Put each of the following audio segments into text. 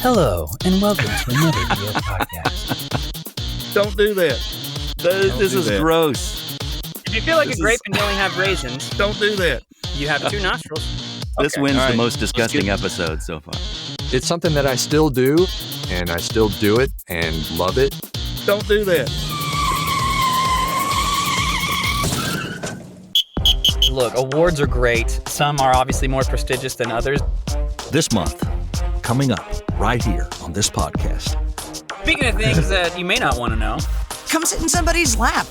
Hello, and welcome to another video podcast. Don't do that. This is gross. If you feel like a grape and you only have raisins, Don't do that. you have two nostrils. This Okay. wins All the right. most disgusting episode so far. It's something that I still do, and I still do it and love it. Don't do that. Look, awards are great. Some are obviously more prestigious than others. This month, coming up right here on this podcast. Speaking of things that you may not want to know, Come sit in somebody's lap.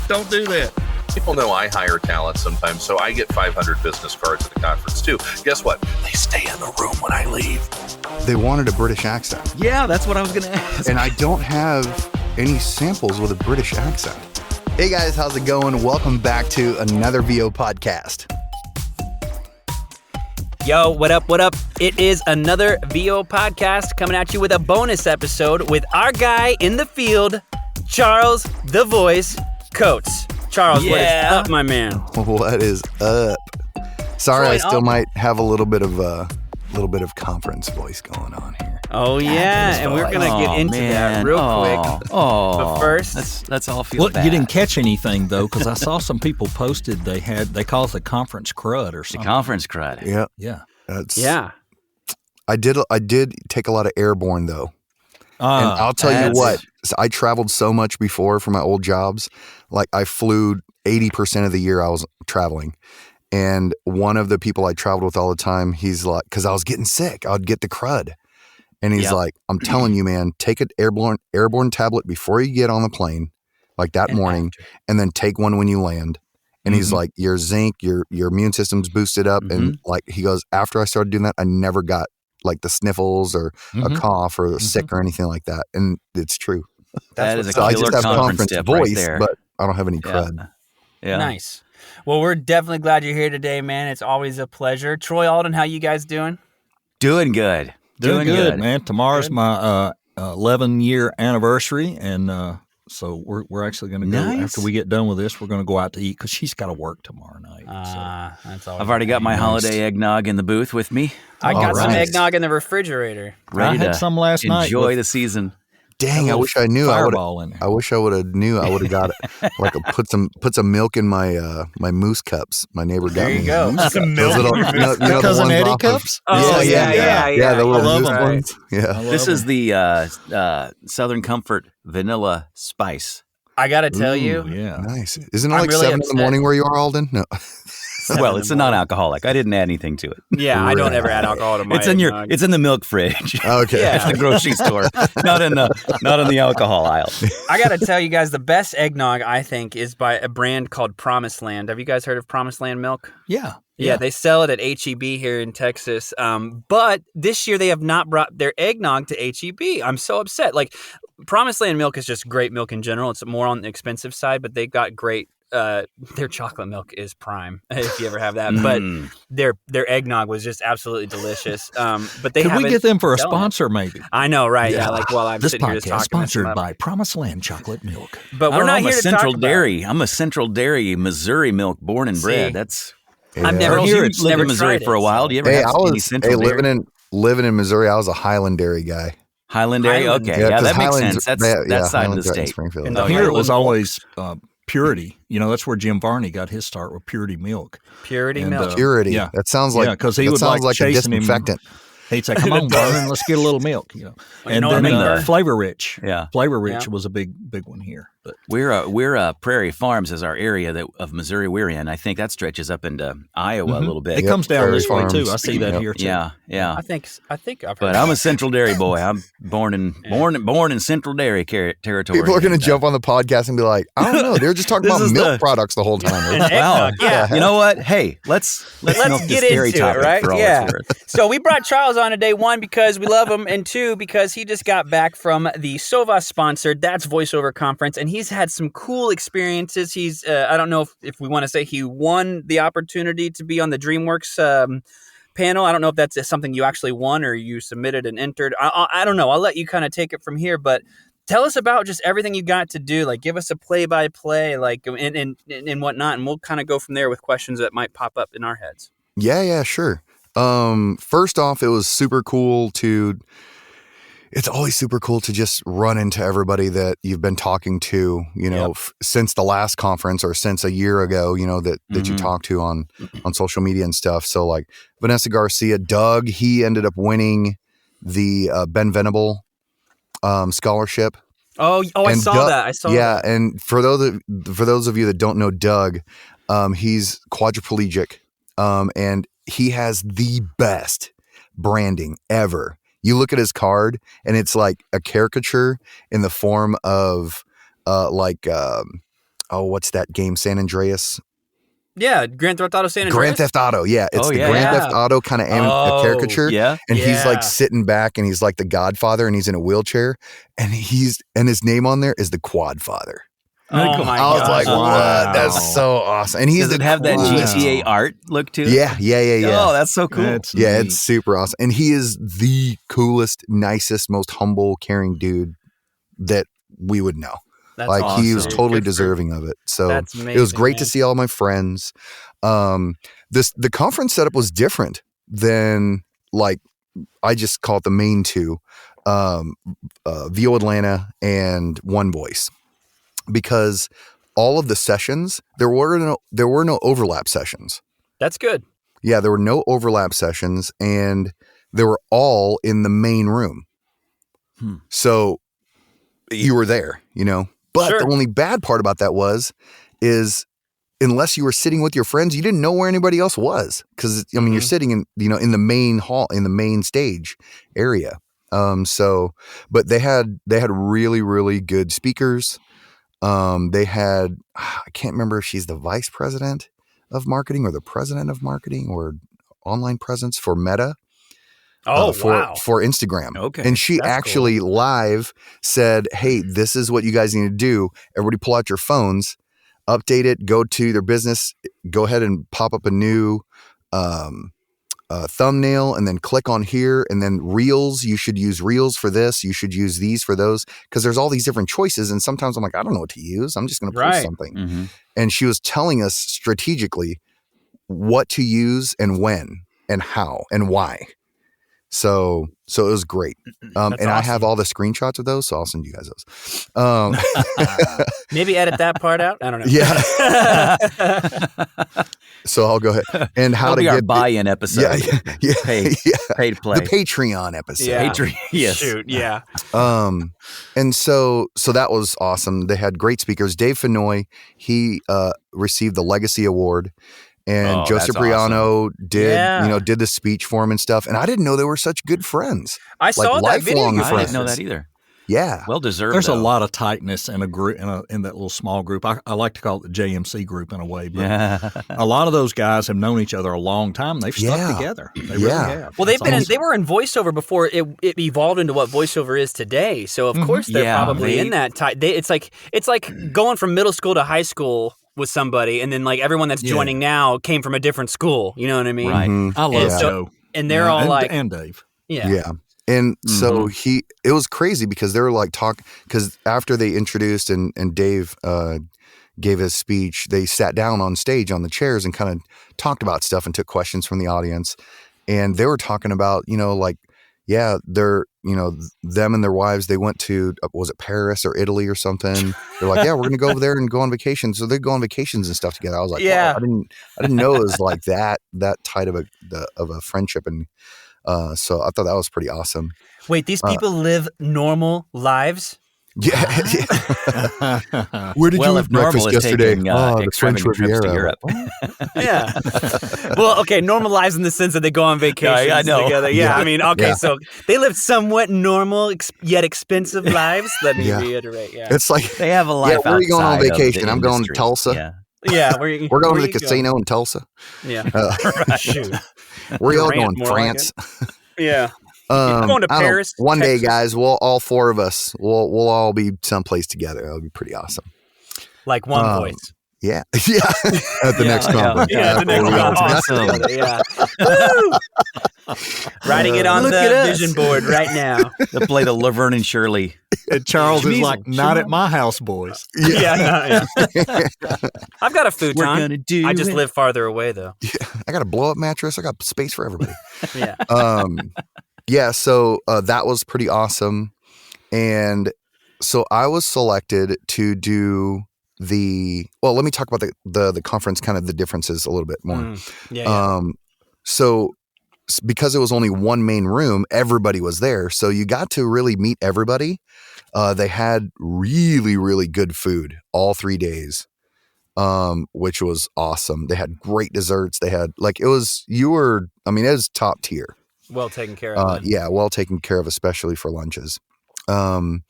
Don't do that. People know I hire talent sometimes, so I get 500 business cards at the conference too. Guess what? They stay in the room when I leave. They wanted a British accent, Yeah, that's what I was going to ask. and I don't have any samples with a British accent. Hey guys, how's it going? Welcome back to another VO podcast. yo, what up, what up? It is another VO podcast coming at you with a bonus episode with our guy in the field, Charles the Voice Coates. Charles, what is Yeah. up, my man? What is up? Sorry, Troy, I still I'll- might have a little bit of conference voice going on here. Oh, yeah, and we're going to get into that real quick. Oh, But first- let's all feel Well, bad. you didn't catch anything though, because I saw some people posted they call it the conference crud or the something. conference crud. Yeah, Yeah. that's. Yeah. I did take a lot of airborne though, and Uh, I'll tell you that's- what. So I traveled so much before for my old jobs. Like I flew 80% of the year I was traveling. And one of the people I traveled with all the time, he's like, because I was getting sick, I'd get the crud. And he's Yep. like, I'm telling you, man, take an airborne tablet before you get on the plane, like that And morning, and then take one when you land. And he's Mhm. like, your zinc, your immune system's boosted up. And like, he goes, after I started doing that, I never got like the sniffles or a Mhm. cough or sick or anything like that. And it's true. That is a So I killer just have conference conference tip voice, right there. but I don't have any yeah. crud. Yeah. Nice. Well, we're definitely glad you're here today, man. It's always a pleasure. Troy Alden, how you guys doing? Doing good. doing good, man. Tomorrow's my 11-year anniversary, and so we're actually going to go Nice. after we get done with this. We're going to go out to eat because she's got to work tomorrow night. That's always I've already got my Nice. holiday eggnog in the booth with me. I got All some right. eggnog in the refrigerator. Ready I had to some last night. enjoy with the season. Dang, I a wish I knew. Fireball in there. I wish I would have knew. I would have got it. Like put some milk in my my moose cups. My neighbor got There me. you go. Some milk. Those little, the Cousin ones Eddie off of- cups? Oh, yeah, yeah. the little I love moose them. ones. Yeah. I love This is them. the Southern Comfort Vanilla Spice. I got to tell Ooh, you, yeah. Nice. Isn't it I'm like really 7 in the upset. morning where you are, Alden? No. Well, it's a non-alcoholic. I didn't add anything to it. yeah, I don't ever add alcohol to my It's in eggnog. it's in the milk fridge. Okay. Yeah. At the grocery store, not in the alcohol aisle. I got to tell you guys, the best eggnog, I think, is by a brand called Promised Land. Have you guys heard of Promised Land milk? Yeah. Yeah, they sell it at H-E-B here in Texas. But this year they have not brought their eggnog to H-E-B. I'm so upset. Like, Promised Land milk is just great milk in general. It's more on the expensive side, but they got great. Their chocolate milk is prime if you ever have that. But Mm. their eggnog was just absolutely delicious. But they Could we haven't get them for a selling it. sponsor, maybe? I know, right? Yeah, like while I'm This sitting here just podcast talking. sponsored this up. by Promised Land Chocolate Milk. But I we're don't know, not I'm here a to Central talk Dairy. I'm a Central Dairy Missouri milk born and bred. See? That's I've never Charles, here. you lived in Missouri for a while. Do you ever Hey, have I any was Central Dairy? living in Missouri. I was a Highland Dairy guy. Highland Dairy? Highland. Okay, Yeah, yeah, 'cause that makes Highland's- sense. That's yeah, that side Highland's of the right in state. Springfield. In Now, the here it Highland was milk. always Purity. You know, that's where Jim Varney got his start with Purity milk. Purity And, milk. Purity. Yeah. That sounds like Yeah, 'cause he that would, sounds like, like a chasing him. disinfectant. He'd say, "Come on, Vernon, let's get a little milk." You know, Well, you and know what then I mean, Vern? Flavor Rich. Yeah. Flavor Rich Yeah. was a big one here. But We're Prairie Farms is our area of Missouri we're in. I think that stretches up into Iowa a little bit. it comes down Prairie this way too. Farms. I see that Yep. here too. Yeah. I think I've heard. But I'm a Central Dairy boy. I'm born in Central Dairy territory. People are going And, to jump on the podcast and be like, I don't know. They're just talking This about is milk the- products the whole time. And Wow. eggnog, yeah. You know what? Hey, let's milk Let's this get dairy into it, topic right? for all Yeah. it's worth. So we brought Charles on today, one, because we love him, and two, because he just got back from the Sovas-sponsored That's Voiceover conference, and he's had some cool experiences. He's, I don't know if we want to say he won the opportunity to be on the DreamWorks panel. I don't know if that's something you actually won or you submitted and entered. I don't know. I'll let you kind of take it from here, but tell us about just everything you got to do. Like, give us a play-by-play, like, and whatnot, and we'll kind of go from there with questions that might pop up in our heads. Yeah, sure. First off, it was super cool to. It's always super cool to just run into everybody that you've been talking to, since the last conference or since a year ago, that you talked to on social media and stuff. So like Vanessa Garcia, Doug, he ended up winning the Ben Venable scholarship. I saw that. I saw that. Yeah, and for those of you that don't know Doug, he's quadriplegic, and he has the best branding ever. You look at his card, and it's like a caricature in the form of, what's that game? San Andreas. Yeah, Grand Theft Auto San Andreas. Grand Theft Auto, yeah. It's Grand Theft Auto kind of a caricature. Yeah. And he's like sitting back, and he's like the Godfather, and he's in a wheelchair, and his name on there is the Quadfather. Oh my I was gosh. like, what? Wow. That's so awesome. And he's Does it have that coolest. GTA art look to it? Yeah. Oh, that's so cool. That's Yeah, neat. it's super awesome. And he is the coolest, nicest, most humble, caring dude that we would know. That's He was awesome. totally Good for- deserving of it. So That's it was amazing, great man. to see all my friends. The conference setup was different than I just call it the main two, VO Atlanta and One Voice, because all of the sessions there were no overlap sessions. That's good. Yeah, there were no overlap sessions, and they were all in the main room. So you were there, But Sure. the only bad part about that is unless you were sitting with your friends, you didn't know where anybody else was. Because you're sitting in in the main hall, in the main stage area. But they had really, really good speakers. They had, I can't remember if she's the vice president of marketing or the president of marketing or online presence for Meta. Oh, for wow. for Instagram. Okay. And she That's actually live said, "Hey, this is what you guys need to do. Everybody pull out your phones, update it, go to their business, go ahead and pop up a new thumbnail, and then click on here, and then Reels. You should use Reels for this. You should use these for those, because there's all these different choices. And sometimes I'm like, I don't know what to use. I'm just going to post Right. something." Mhm. And she was telling us strategically what to use and when and how and why. So it was great. That's and I awesome. have all the screenshots of those, so I'll send you guys those. Maybe edit that part out. I don't know. Yeah. So I'll go ahead. And how That'll to be our get buy-in episode. yeah, Pay to play. the Patreon episode. Yeah. Patreon. Yes. Shoot, yeah. And so that was awesome. They had great speakers. Dave Fenoy, he received the Legacy Award, and Oh, Joe that's Cipriano did Yeah. did the speech for him and stuff. And I didn't know they were such good friends. I saw that video. lifelong you I didn't friends. know that either. Yeah. Well deserved. There's a though. lot of tightness in a group in that little small group. I like to call it the JMC group in a way, but Yeah. a lot of those guys have known each other a long time. They've stuck Yeah. together. They Yeah. really have. Well, they've That's been awesome. they were in voiceover before it evolved into what voiceover is today. So of course they're Yeah, probably they- in that tight. It's like going from middle school to high school with somebody, and then like everyone that's Yeah. joining now came from a different school. You know what I mean? Right. Mhm. I love And so- Joe. And they're Yeah, all and, like, and Dave. yeah. Yeah. And so it was crazy because they were like because after they introduced and Dave gave his speech, they sat down on stage on the chairs and kind of talked about stuff and took questions from the audience. And they were talking about, they're, them and their wives, they went to, was it Paris or Italy or something? They're like, yeah, we're going to go over there and go on vacation. So they go on vacations and stuff together. I was like, Yeah. wow, I didn't know it was like that tight of a friendship. And so I thought that was pretty awesome. Wait, these people live normal lives? Yeah. Where did Well, you if have normal breakfast is yesterday? taking The French extravagant trips to Riviera. Europe. Yeah. Well, okay, normal lives in the sense that they go on vacations I know. together. Yeah, Yeah. I mean, okay, Yeah. so they live somewhat normal yet expensive lives. Let me Yeah. reiterate. Yeah. It's like, They have a life. where are you going on outside of vacation? the I'm going to industry. Tulsa. Yeah. Yeah, We're going where to the you casino in Tulsa. Yeah. Shoot. Where y'all Durant, going? more like France. Yeah. I'm going to Paris, One day, Texas. guys, all four of us, we'll all be someplace together. That'll be pretty awesome. Like one Um, voice. Yeah. Yeah. At the next conference. Yeah, the next We'll be all conference. together. Awesome. Yeah. Woo! Writing it on Look the at us. vision board right now. They'll play the Laverne and Shirley And Charles is Schmeasel, like, not at schmeasel. my house, boys. Yeah. I've got a futon. gonna do I just it. live farther away though. I got a blow up mattress. I got space for everybody. Yeah. Yeah, so that was pretty awesome. And so I was selected to do well, let me talk about the conference, kind of the differences a little bit more. Yeah. So because it was only one main room, everybody was there. So you got to really meet everybody. They had really, really good food all 3 days, which was awesome. They had great desserts. They had it was top tier. Well taken care of. Yeah, well taken care of, especially for lunches. So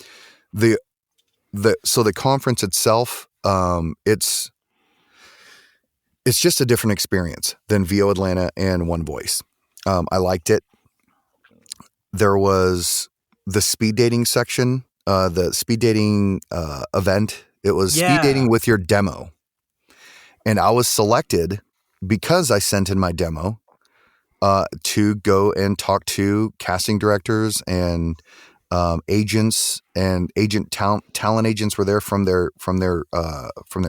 the conference itself, it's just a different experience than VO Atlanta and One Voice. I liked it. There was the speed dating section, the speed dating event. It was speed dating with your demo, and I was selected because I sent in my demo to go and talk to casting directors and agents, and talent agents were there from their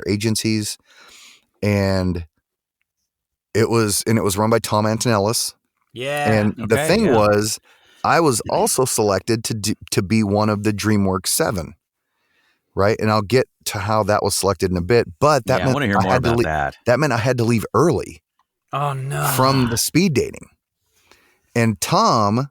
agencies, and it was run by Tom Antonellis. Yeah. And the Okay, thing yeah. was, I was also selected to be one of the DreamWorks 7, right? And I'll get to how that was selected in a bit, but that I meant want to hear I more had to about leave. that. That meant I had to leave early Oh no. from the speed dating. And Tom's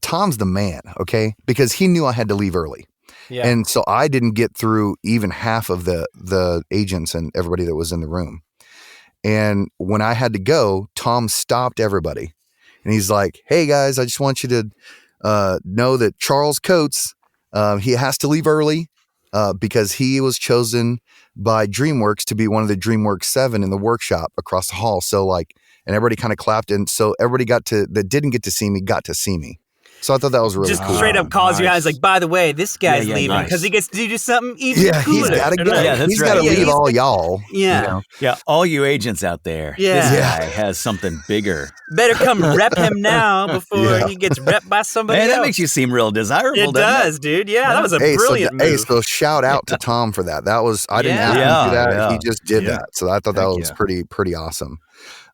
the man, okay? Because he knew I had to leave early. Yeah. And so I didn't get through even half of the agents and everybody that was in the room. And when I had to go, Tom stopped everybody. And he's like, hey guys, I just want you to know that Charles Coates, he has to leave early because he was chosen by DreamWorks to be one of the DreamWorks 7 in the workshop across the hall. So and everybody kind of clapped. And so everybody that didn't get to see me got to see me. So I thought that was really just cool. straight up calls you nice. guys by the way, this guy's Yeah, leaving nice. because he gets to do something even Yeah, cooler. he's got to go. Yeah, that's He's got to right. Yeah, leave he's- all y'all. Yeah. you know? Yeah, all you agents out there. Yeah. This Yeah. guy has something bigger. Better come rep him now before Yeah. he gets repped by somebody Man, else. that makes you seem real desirable. It doesn't does, dude. Yeah, that was a Hey, brilliant move. so shout out to Tom for that. That was I didn't Yeah. ask him to do that. Yeah, He just did yeah. that. So I thought that Heck was yeah. pretty awesome.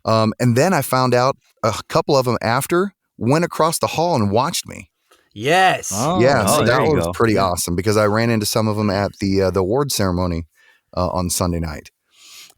And then I found out a couple of them after went across the hall and watched me. Yes. Oh, Yeah, so there that you was go. pretty awesome because I ran into some of them at the award ceremony on Sunday night.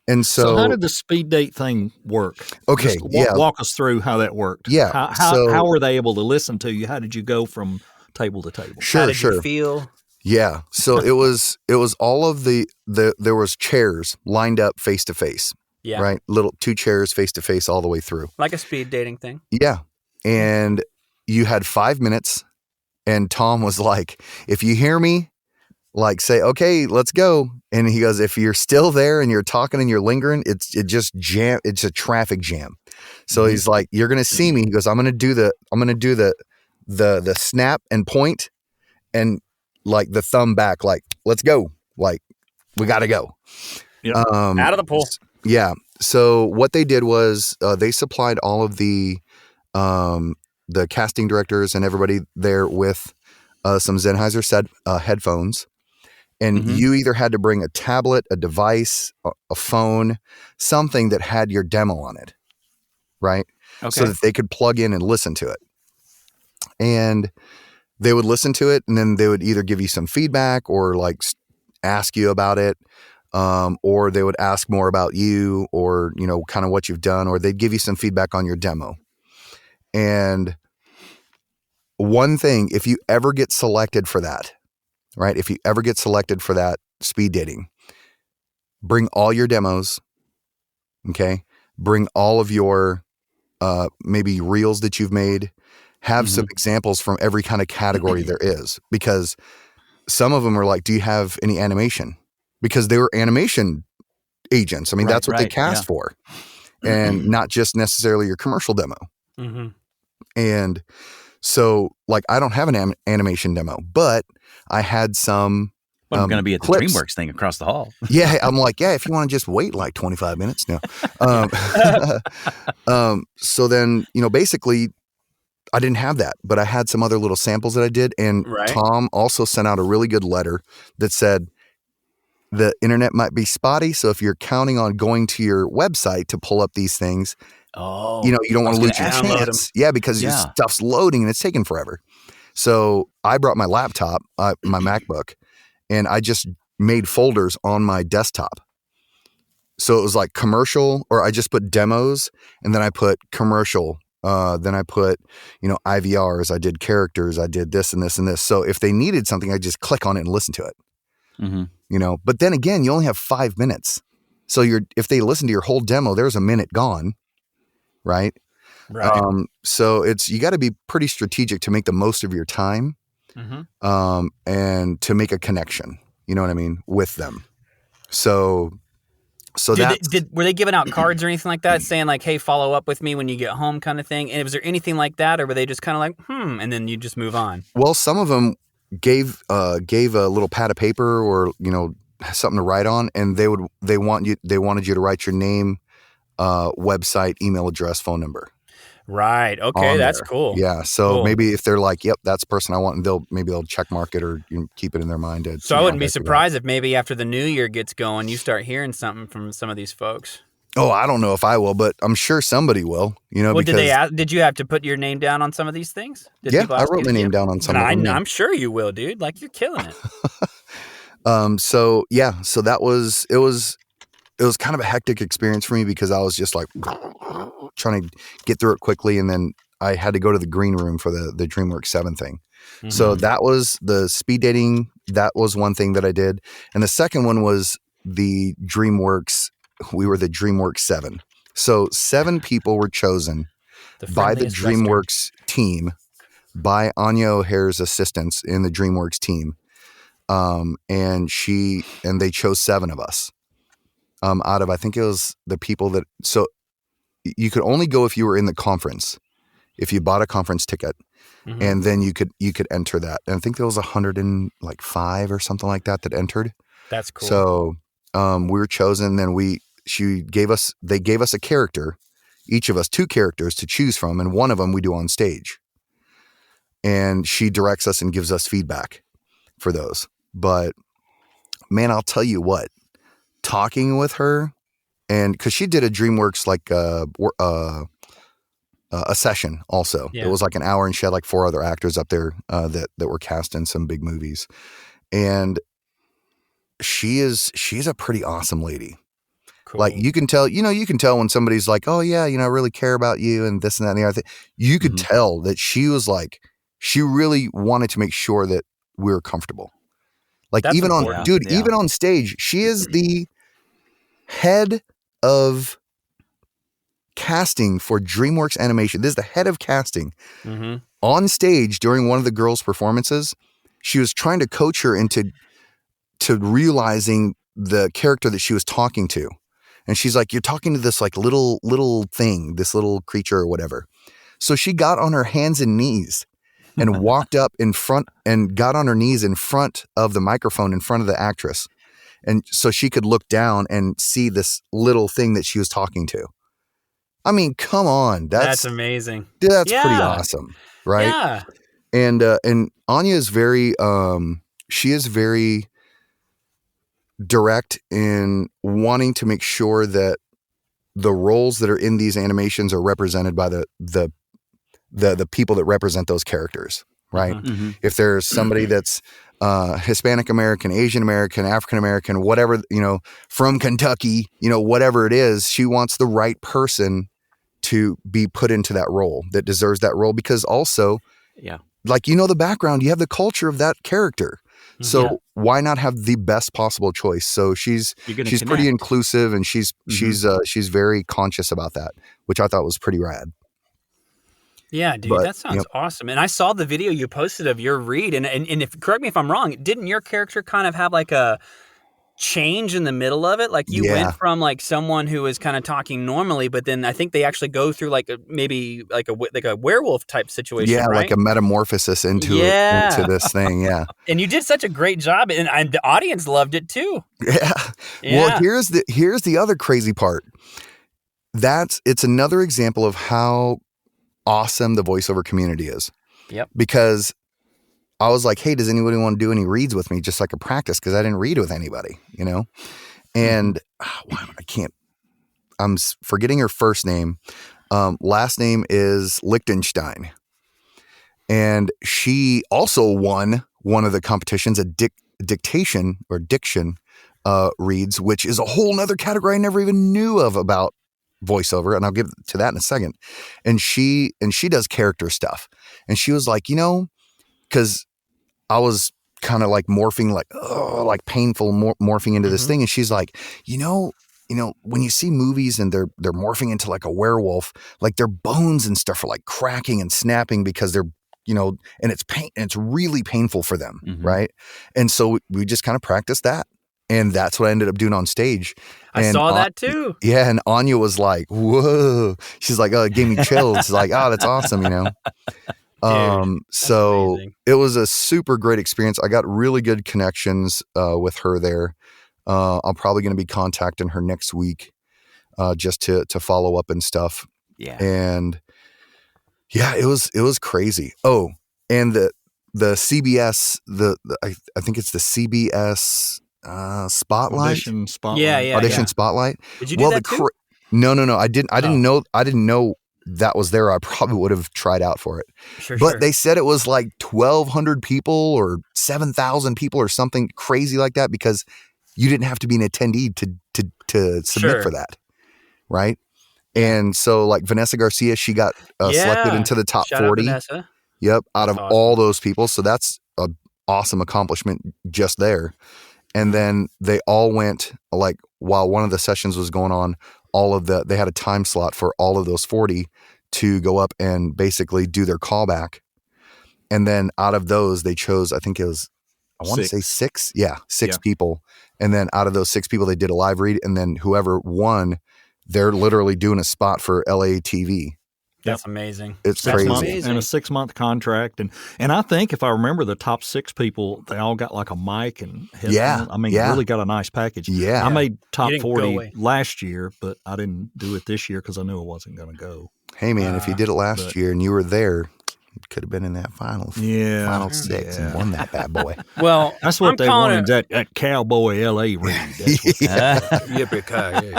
And So how did the speed date thing work? Okay, Just yeah. walk us through how that worked. Yeah, How were they able to listen to you? How did you go from table to table? How did sure. you feel? Yeah. So it was all of there was chairs lined up face to face, Yeah. right? Little 2 chairs face to face all the way through. Like a speed dating thing. Yeah. And you had 5 minutes, and Tom was like, if you hear me, say, okay, let's go. And he goes, if you're still there and you're talking and you're lingering, it's a traffic jam. So he's like, you're going to see me. He goes, I'm going to do the snap and point and the thumb back, let's go. We got to go. Yep. Out of the pool. Yeah. So what they did was they supplied all of the casting directors and everybody there with some Sennheiser headphones. And you either had to bring a tablet, a device, a phone, something that had your demo on it, right? Okay. So that they could plug in and listen to it. And they would listen to it, and then they would either give you some feedback or ask you about it. Or they would ask more about you or, kind of what you've done, or they'd give you some feedback on your demo. And one thing, if you ever get selected for that, right? If you ever get selected for that speed dating, bring all your demos, okay? Bring all of your maybe reels that you've made. Have some examples from every kind of category there is, because some of them are like, do you have any animation? Because they were animation agents. I mean, that's what they cast for, and not just necessarily your commercial demo. Mm-hmm. And so, I don't have an animation demo, but I had some. Well, I'm going to be at the clips. DreamWorks thing across the hall. Yeah, I'm like, if you want to just wait 25 minutes now. So then, basically, I didn't have that, but I had some other little samples that I did. And Right. Tom also sent out a really good letter that said the internet might be spotty. So if you're counting on going to your website to pull up these things, Oh, you don't want to lose your ask you. chance. Yeah, because your Yeah. stuff's loading and it's taking forever. So I brought my laptop, my MacBook, and I just made folders on my desktop. So it was like commercial, or I just put demos, and then I put commercial. Then I put, IVRs. I did characters. I did this and this and this. So if they needed something, I just click on it and listen to it. Mm-hmm. But then again, you only have 5 minutes. So if they listen to your whole demo, there's a minute gone, right? Right. So you got to be pretty strategic to make the most of your time, and to make a connection. You know what I mean, with them. So were they giving out cards or anything like that, saying like, "Hey, follow up with me when you get home," kind of thing? And was there anything like that, or were they just kind of like, and then you just move on? Well, some of them gave a little pad of paper or something to write on, and they wanted you to write your name, website, email address, phone number. Right. Okay, on that's there. cool. Yeah. So Cool. maybe if they're like, "Yep, that's the person I want," and they'll check mark it or keep it in their mind. So I wouldn't be surprised if maybe after the new year gets going, you start hearing something from some of these folks. Oh, I don't know if I will, but I'm sure somebody will. Well, Because did you have to put your name down on some of these things? Did yeah, people I ask wrote you my to name do- down on some of them. I'm sure you will, dude. Like, you're killing it. So that was it was kind of a hectic experience for me because I was just like trying to get through it quickly, and then I had to go to the green room for the DreamWorks 7 thing. So that was the speed dating. That was one thing that I did. And the second one was the DreamWorks. We were the DreamWorks 7. So 7 people were chosen by the friendliest Western. DreamWorks team, by Anya O'Hare's assistants in the DreamWorks team. And they chose 7 of us. Out of, I think it was the people that, so you could only go if you were in the conference, if you bought a conference ticket, and then you could enter that. And I think there was 105 or something like that entered. That's cool. So, we were chosen. Then they gave us a character, each of us 2 characters to choose from. And one of them we do on stage, and she directs us and gives us feedback for those. But man, I'll tell you what, talking with her, and because she did a DreamWorks a session also. Yeah. It was like an hour, and she had like 4 other actors up there that were cast in some big movies, and she's a pretty awesome lady. Cool. Like you can tell when somebody's like, "Oh yeah, I really care about you," and this and that and the other thing. You could tell that she was like, she really wanted to make sure that we were comfortable. Like That's even important. even on stage, she is the head of casting for DreamWorks Animation. This is the head of casting. On stage during one of the girls' performances, she was trying to coach her into realizing the character that she was talking to. And she's like, "You're talking to this like little thing, this little creature or whatever." So she got on her hands and knees and walked up in front and got on her knees in front of the microphone in front of the actress. And so she could look down and see this little thing that she was talking to. I mean, come on. That's amazing. Dude, that's pretty Yeah. awesome. Right. Yeah. And Anya is very, she is very direct in wanting to make sure that the roles that are in these animations are represented by the people that represent those characters, right? If there's somebody that's Hispanic American, Asian American, African American, whatever, from Kentucky, whatever it is, she wants the right person to be put into that role that deserves that role, because also, like, the background, you have the culture of that character. So why not have the best possible choice? So she's pretty inclusive, and she's very conscious about that, which I thought was pretty rad. Yeah, dude, But, that sounds awesome. And I saw the video you posted of your read, and if correct me if I'm wrong, didn't your character kind of have like a change in the middle of it? Like you went from like someone who was kind of talking normally, but then I think they actually go through like maybe like a werewolf type situation. Yeah, right? like a metamorphosis into this thing. Yeah. And you did such a great job, and the audience loved it too. Yeah. Well, here's the other crazy part. It's another example of how awesome the voiceover community is. Yep. Because I was like, hey, does anybody want to do any reads with me, just like a practice? Because I didn't read with anybody, you know? And I'm forgetting her first name. Last name is Lichtenstein. And she also won one of the competitions, a diction reads, which is a whole nother category I never even knew of about voiceover. And I'll get to that in a second. And she does character stuff. And she was like, you know, because I was kind of like morphing, like painful morphing into this thing. And she's like, you know, when you see movies and they're morphing into like a werewolf, like their bones and stuff are like cracking and snapping because they're, you know, and it's really painful for them. Right. And so we just kind of practiced that. And that's what I ended up doing on stage. I saw that too. Yeah. And Anya was like, whoa. She's like, oh, it gave me chills. She's like, oh, that's awesome, you know? So amazing. it was a super great experience. I got really good connections with her there. I'm probably going to be contacting her next week just to follow up and stuff. Yeah. And yeah, it was crazy. Oh, and the CBS, I think it's the CBS Spotlight. Audition Spotlight. Yeah. Audition Spotlight. Did you do that too? No. I didn't know that was there. I probably would have tried out for it. But they said it was like 1,200 people or 7,000 people or something crazy like that because you didn't have to be an attendee to submit for that. Right. And so like Vanessa Garcia, she got selected into the top Shout 40. Out Vanessa. Yep. Out That's of awesome. all those people. So that's an awesome accomplishment just there. And then they all went, like, while one of the sessions was going on, they had a time slot for all of those 40 to go up and basically do their callback. And then out of those, they chose, I think it was, I want to say 6. Yeah, 6 people. And then out of those 6 people, they did a live read. And then whoever won, they're literally doing a spot for LA TV. That's amazing. It's 6 crazy. months and a 6-month contract, and I think if I remember the top 6 people, they all got like a mic and headphones. Yeah, I mean, yeah. really got a nice package. Yeah. I made top You didn't go 40 away. last year, but I didn't do it this year because I knew I wasn't going to go. Hey, man, if you did it last but- year and you were there, you could have been in that final 6 and won that bad boy. Well, That's what I'm they calling wanted, that cowboy LA read. That's what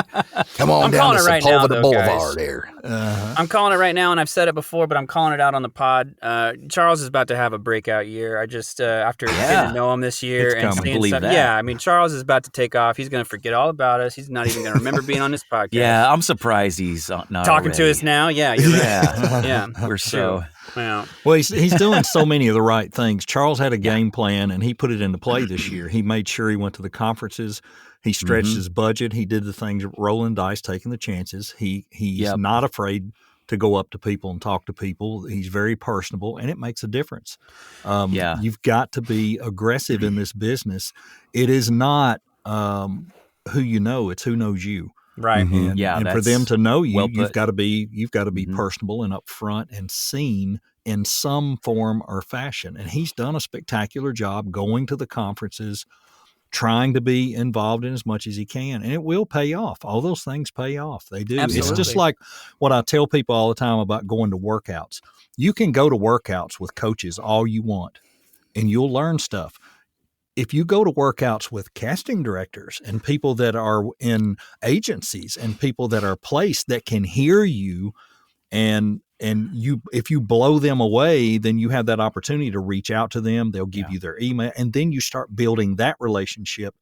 Come on I'm down calling to it right now, Sepulveda though, Boulevard guys. there. I'm calling it right now, and I've said it before, but I'm calling it out on the pod. Charles is about to have a breakout year. I just after getting to know him this year It's and coming. seeing Believe stuff. that. Yeah, I mean, Charles is about to take off. He's going to forget all about us. He's not even going to remember being on this podcast. Yeah, I'm surprised he's not talking to already. us now. Yeah, you're right. Yeah, Yeah, we're so. yeah. Well, he's doing so many of the right things. Charles had a game plan, and he put it into play this year. He made sure he went to the conferences. He stretched his budget. He did the things, rolling dice, taking the chances. He's not afraid to go up to people and talk to people. He's very personable, and it makes a difference. You've got to be aggressive in this business. It is not who you know; it's who knows you. Right. And, and for them to know you, well you've put. got to be personable and upfront and seen in some form or fashion. And he's done a spectacular job going to the conferences, trying to be involved in as much as he can, and it will pay off. All those things pay off. They do. It's Absolutely. just like what I tell people all the time about going to workouts. You can go to workouts with coaches all you want, and you'll learn stuff. If you go to workouts with casting directors and people that are in agencies and people that are placed that can hear you, and you, if you blow them away, then you have that opportunity to reach out to them. They'll give you their email, and then you start building that relationship,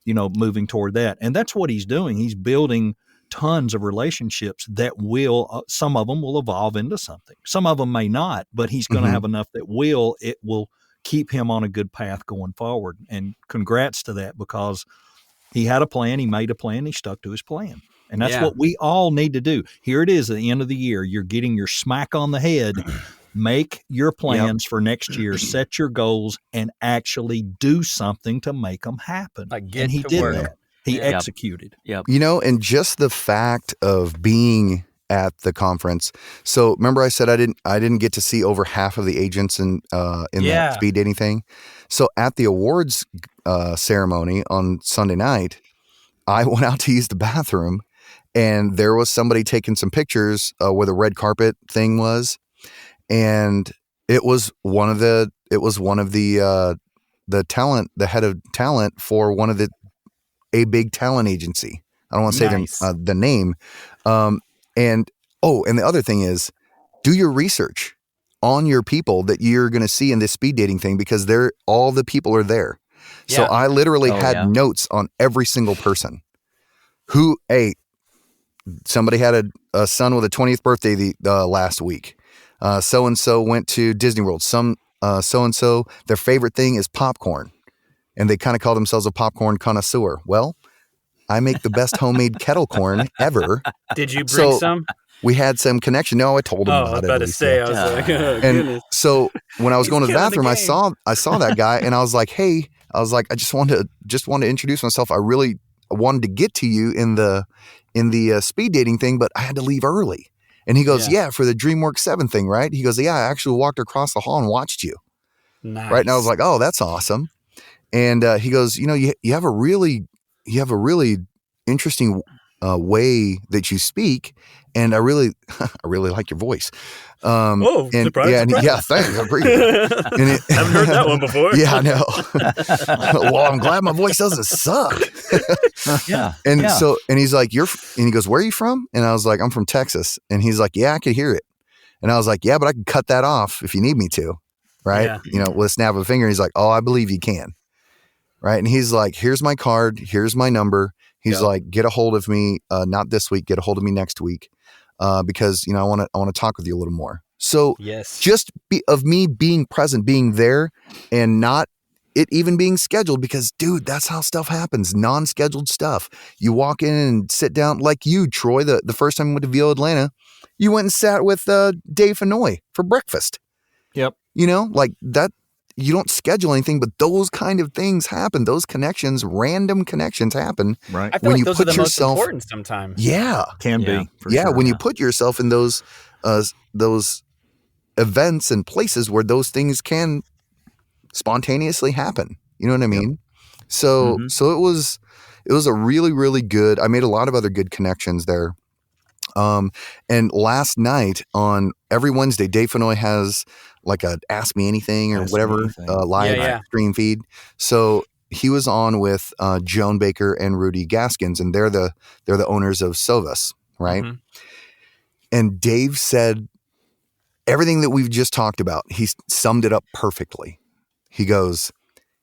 moving toward that. And that's what he's doing. He's building tons of relationships that will, some of them will evolve into something. Some of them may not, but he's going to have enough that it will keep him on a good path going forward. And congrats to that, because he had a plan, he made a plan, he stuck to his plan. And that's what we all need to do. Here it is at the end of the year. You're getting your smack on the head. Make your plans for next year, set your goals, and actually do something to make them happen. Like, get and he to did work. that. He executed. Yep. And just the fact of being at the conference. So remember I said I didn't get to see over half of the agents in that speed dating thing. So at the awards ceremony on Sunday night, I went out to use the bathroom, and there was somebody taking some pictures where the red carpet thing was, and it was one of the head of talent for a big talent agency. I don't want to say Nice. the name. And the other thing is, do your research on your people that you're going to see in this speed dating thing, because all the people are there. So Yeah. I literally Oh, had yeah. notes on every single person somebody had a son with a 20th birthday last week. So-and-so went to Disney World. So-and-so, their favorite thing is popcorn. And they kind of call themselves a popcorn connoisseur. Well, I make the best homemade kettle corn ever. Did you bring So, some? We had some connection. No, I told him Oh, I about was it. about at to least, say, yeah. I was like, oh, And goodness. so when I was He's going to the killing the bathroom, game. I saw that guy, and I was like, hey, I just wanted to introduce myself. I really wanted to get to you in the speed dating thing, but I had to leave early. And he goes, yeah, for the DreamWorks 7 thing, right? He goes, yeah, I actually walked across the hall and watched you. Nice. Right. And I was like, oh, that's awesome. And he goes, you have a really interesting way that you speak. And I really like your voice. And, surprise, yeah, surprise. yeah, thanks. I appreciate it. And Haven't heard that one before. Yeah, I know. Well, I'm glad my voice doesn't suck. Yeah. And yeah. so, and he's like, and he goes, where are you from? And I was like, I'm from Texas. And he's like, yeah, I could hear it. And I was like, yeah, but I can cut that off if you need me to. Right. Yeah. With a snap of a finger. He's like, oh, I believe you can. Right. And he's like, here's my card. Here's my number. He's like, get a hold of me. Not this week. Get a hold of me next week. Because, I want to talk with you a little more. So Yes. just of me being present, being there, and not it even being scheduled, because dude, that's how stuff happens. Non-scheduled stuff. You walk in and sit down, like you, Troy, the first time you went to VO Atlanta, you went and sat with Dave Fennoy for breakfast. Yep. Like that. You don't schedule anything, but those kind of things happen. Those connections, random connections happen. Right. I feel when like you those are put the most yourself- important sometimes. Yeah. Can Yeah. be. For Yeah. sure. When you put yourself in those events and places where those things can spontaneously happen. You know what I mean? So Mhm. so it was a really, really good. I made a lot of other good connections there. And last night on every Wednesday, Dave Fennoy has like a Ask Me Anything or Ask Me whatever Anything. live Yeah. stream feed. So he was on with Joan Baker and Rudy Gaskins, and they're the owners of Sovas, right? Mhm. And Dave said everything that we've just talked about. He summed it up perfectly. He goes,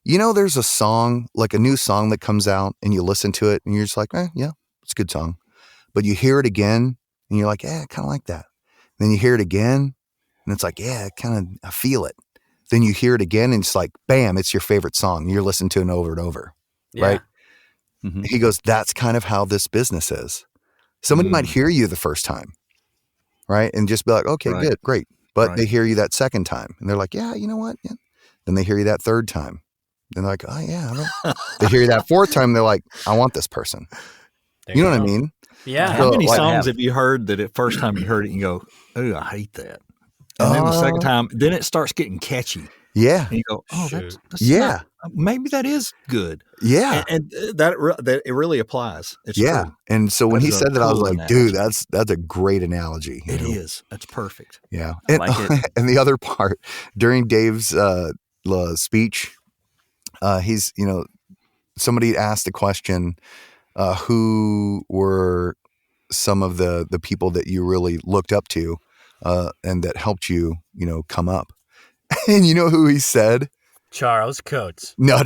there's a song, like a new song that comes out, and you listen to it and you're just like, yeah, it's a good song. But you hear it again and you're like, I kind of like that. Then you hear it again and it's like, yeah, I feel it. Then you hear it again and it's like, bam, it's your favorite song. You're listening to it over and over. Yeah. Right. Mhm. He goes, that's kind of how this business is. Somebody might hear you the first time, right? And just be like, okay, Right. good, great. But Right. they hear you that second time and they're like, yeah, you know what? Yeah. Then they hear you that third time. Then they're like, oh yeah. They hear you that fourth time. They're like, I want this person. There You know what go. I mean? Yeah. How many like- songs have you heard that at first time you heard it and you go, oh, I hate that. And then the second time, then it starts getting catchy. Yeah. And you go, oh, Shoot. that's Yeah. maybe that is good. Yeah. And that it really applies. It's Yeah. true. And so when That he is a said that, I was cool like, dude, that's a great analogy. you It know? is. That's perfect. Yeah. I And, like it. and the other part during Dave's speech, he's, somebody asked the question, who were some of the people that you really looked up to and that helped you, come up? And you know who he said? Charles Coates. No.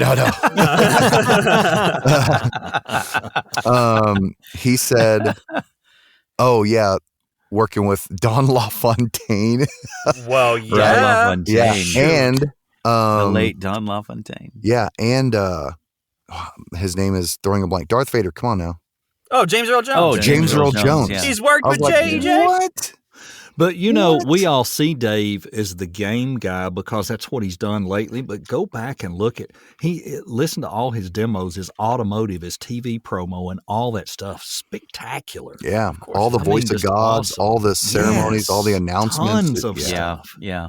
He said, oh, yeah, working with Don LaFontaine. Well, Don yeah. LaFontaine. And The late Don LaFontaine. yeah, and his name is throwing a blank. Darth Vader, come on now. Oh, James Earl Jones. Oh, James Earl Jones. yeah. He's worked I was with like, JJ. what? But we all see Dave as the game guy because that's what he's done lately. But go back and look at listen to all his demos, his automotive, his TV promo, and all that stuff. Spectacular. Yeah, all the I voice mean, of just gods, awesome. all the ceremonies, Yes. all the announcements. Tons of yeah, stuff. Yeah.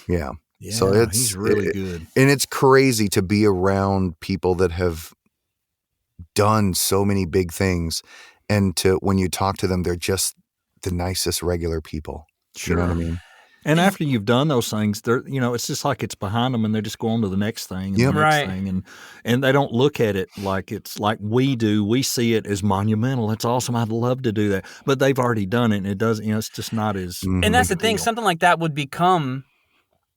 yeah. Yeah, So it's- he's really good. And it's crazy to be around people that have done so many big things, and when you talk to them, they're just the nicest regular people. You know what I mean? And after you've done those things, they're, it's just like it's behind them and they just go on to the next thing and Yep. the next Right. thing. And they don't look at it like it's like we do. We see it as monumental. It's awesome. I'd love to do that. But they've already done it and it doesn't, it's just not as. And that's the big a thing. deal. Something like that would become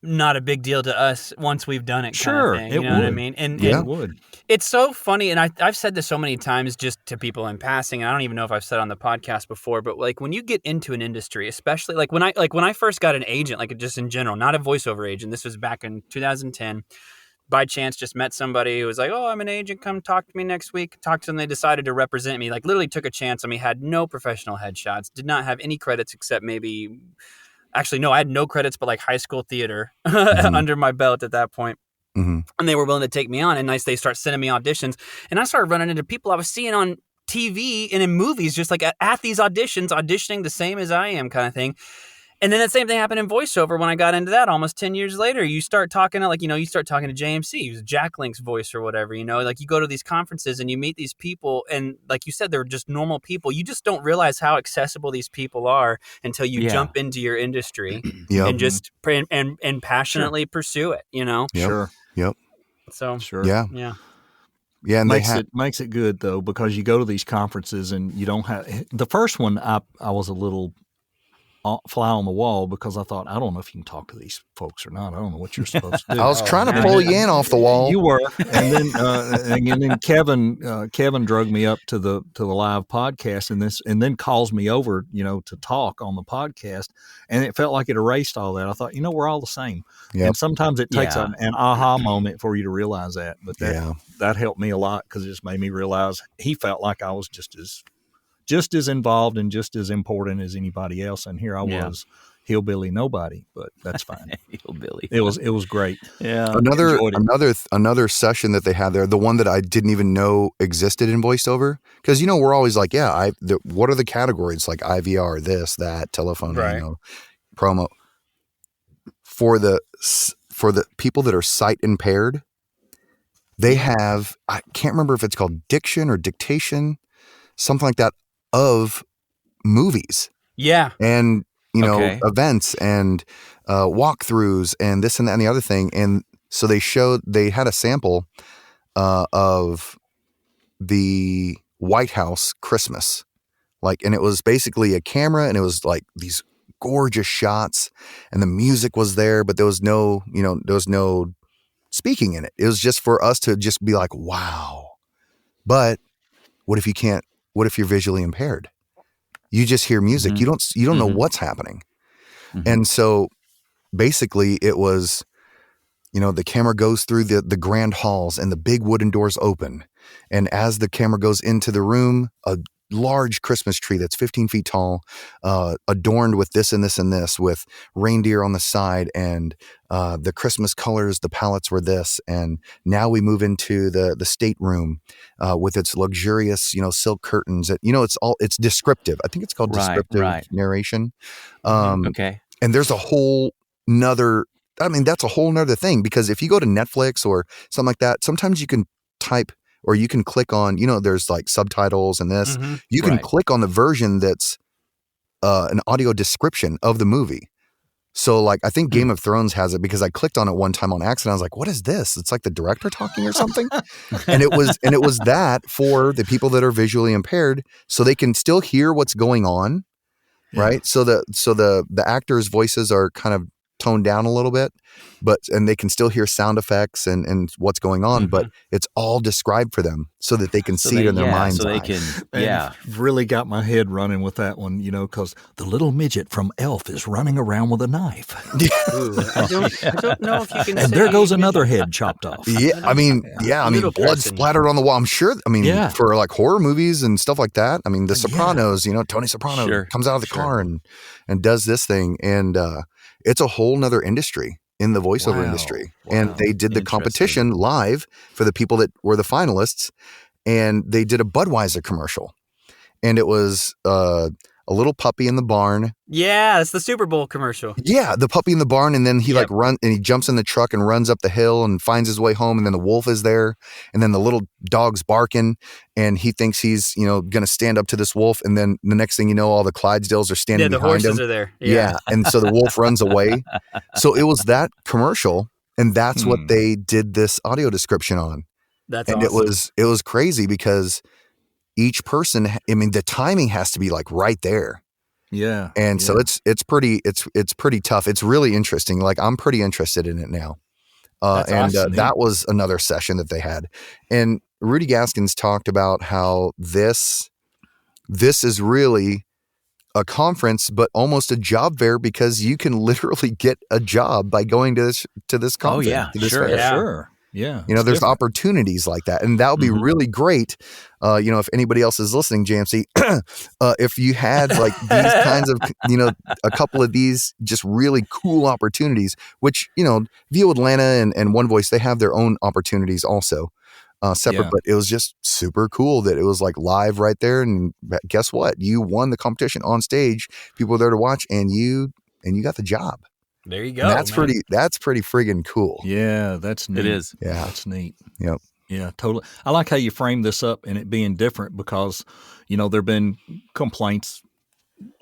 not a big deal to us once we've done it. Sure, kind of thing, it you know what I would. mean? And Yeah. It would. it's so funny, and I've said this so many times just to people in passing. And I don't even know if I've said it on the podcast before, but like when you get into an industry, especially like when I first got an agent, like just in general, not a voiceover agent. This was back in 2010. By chance, just met somebody who was like, "Oh, I'm an agent. Come talk to me next week." Talked to them. They decided to represent me. Like literally took a chance on me. Had no professional headshots. Did not have any credits except maybe. Actually, no, I had no credits but like high school theater under my belt at that point. Mhm. And they were willing to take me on. And they start sending me auditions. And I started running into people I was seeing on TV and in movies, just like at these auditions, auditioning the same as I am kind of thing. And then the same thing happened in voiceover when I got into that almost 10 years later. You start talking to you start talking to JMC, who's Jack Link's voice or whatever, like you go to these conferences and you meet these people. And like you said, they're just normal people. You just don't realize how accessible these people are until you Yeah. jump into your industry Yep. and just and passionately pursue it, Yep. Sure. Yep. So, Sure. Yeah. yeah. Yeah. And Makes it good though, because you go to these conferences and you don't have the first one. I was a little fly on the wall because I thought, I don't know if you can talk to these folks or not. I don't know what you're supposed to do. I was trying to man. pull you in off the wall. You were, and then Kevin drug me up to the live podcast, and then calls me over, to talk on the podcast, and it felt like it erased all that. I thought, we're all the same, Yep. and sometimes it takes Yeah. an aha moment for you to realize that. But Yeah. that helped me a lot because it just made me realize he felt like I was just as involved and just as important as anybody else, and here I Yeah. was, hillbilly nobody. But that's fine. Hillbilly. It was great. Yeah. enjoyed it. Another session that they had there, the one that I didn't even know existed in voiceover, because we're always like, what are the categories like IVR, this, that, telephone, Right. promo. For the people that are sight impaired, they have, I can't remember if it's called diction or dictation, something like that, of movies Yeah. and Okay. events and walkthroughs and this and that and the other thing. And so they had a sample of the White House Christmas, and it was basically a camera, and it was like these gorgeous shots, and the music was there, but there was no speaking in it. It was just for us to just be like, wow. But what if you're visually impaired? You just hear music. Mhm. You don't know Mhm. what's happening. Mhm. And so basically it was, the camera goes through the grand halls and the big wooden doors open. And as the camera goes into the room, a large Christmas tree that's 15 feet tall, adorned with this and this and this, with reindeer on the side, and the Christmas colors, the palettes were this. And now we move into the stateroom with its luxurious, silk curtains. It's descriptive. I think it's called Right, descriptive right. narration. Okay. And there's a whole nother, that's a whole nother thing, because if you go to Netflix or something like that, sometimes you can type or you can click on, there's like subtitles and this. Mhm. You can Right. click on the version that's an audio description of the movie. So I think Game of Thrones has it, because I clicked on it one time on accident. I was like, what is this? It's like the director talking or something. and it was that for the people that are visually impaired, so they can still hear what's going on. Yeah. Right. So the actors' voices are kind of toned down a little bit, and they can still hear sound effects and what's going on, but it's all described for them so that they can see it in their mind's so they eye. can, And yeah. really got my head running with that one, because the little midget from Elf is running around with a knife. I don't know if you can. And say there goes another head chopped off. Yeah, Little blood person. splattered on the wall. I'm sure. Yeah. For horror movies and stuff like that. The Sopranos. Tony Soprano Sure, comes out of the car and does this thing, and it's a whole nother industry in the voiceover Wow. industry. Wow. And they did the Interesting. competition live for the people that were the finalists, and they did a Budweiser commercial, and it was a a little puppy in the barn. Yeah, that's the Super Bowl commercial. Yeah, the puppy in the barn, and then he he jumps in the truck and runs up the hill and finds his way home, and then the wolf is there, and then the little dog's barking, and he thinks he's going to stand up to this wolf, and then the next thing you know, all the Clydesdales are standing the behind horses him. are there. Yeah, and so the wolf runs away. So it was that commercial, and that's what they did this audio description on. That's and awesome. it was crazy because each person, I mean, the timing has to be like right there. Yeah. And so it's pretty tough. It's really interesting. Like I'm pretty interested in it now. Awesome. That was another session that they had. And Rudy Gaskins talked about how this is really a conference, but almost a job fair because you can literally get a job by going to this conference. Oh yeah, to this sure. fair. Yeah. Sure. Yeah. There's opportunities like that. And that would be really great. If anybody else is listening, JMC, if you had like these kinds of, a couple of these just really cool opportunities, which, VO Atlanta and One Voice, they have their own opportunities also separate, but it was just super cool that it was like live right there. And guess what? You won the competition on stage. People were there to watch and you got the job. There you go. And that's pretty friggin' cool. Yeah, that's neat. It is. Yeah. That's neat. Yep. Yeah, totally. I like how you frame this up and it being different because, there've been complaints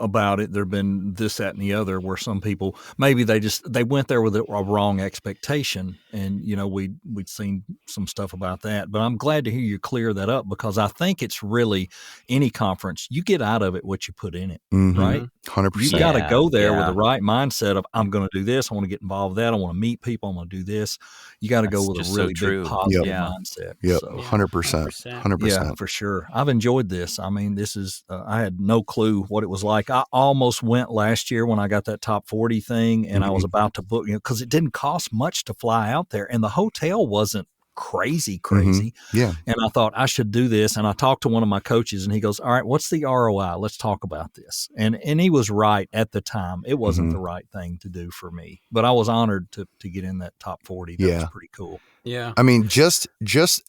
about it. There've been this, that, and the other where some people, maybe they went there with a wrong expectation. And, we'd seen some stuff about that, but I'm glad to hear you clear that up because I think it's really any conference, you get out of it what you put in it, right? 100%. You got to go there with Yeah. the right mindset of, I'm going to do this. I want to get involved with that. I want to meet people. I'm going to do this. You got to go That's with just a so really true. big positive Yep. mindset. Yep. So, 100%. 100%. yeah, for sure. I've enjoyed this. I mean, this is, I had no clue what it was like. I almost went last year when I got that top 40 thing and I was about to book, because it didn't cost much to fly out there and the hotel wasn't crazy. Yeah. And I thought I should do this. And I talked to one of my coaches and he goes, all right, what's the ROI? Let's talk about this. And he was right at the time. It wasn't the right thing to do for me, but I was honored to get in that top 40. That was pretty cool. Yeah. I mean, just,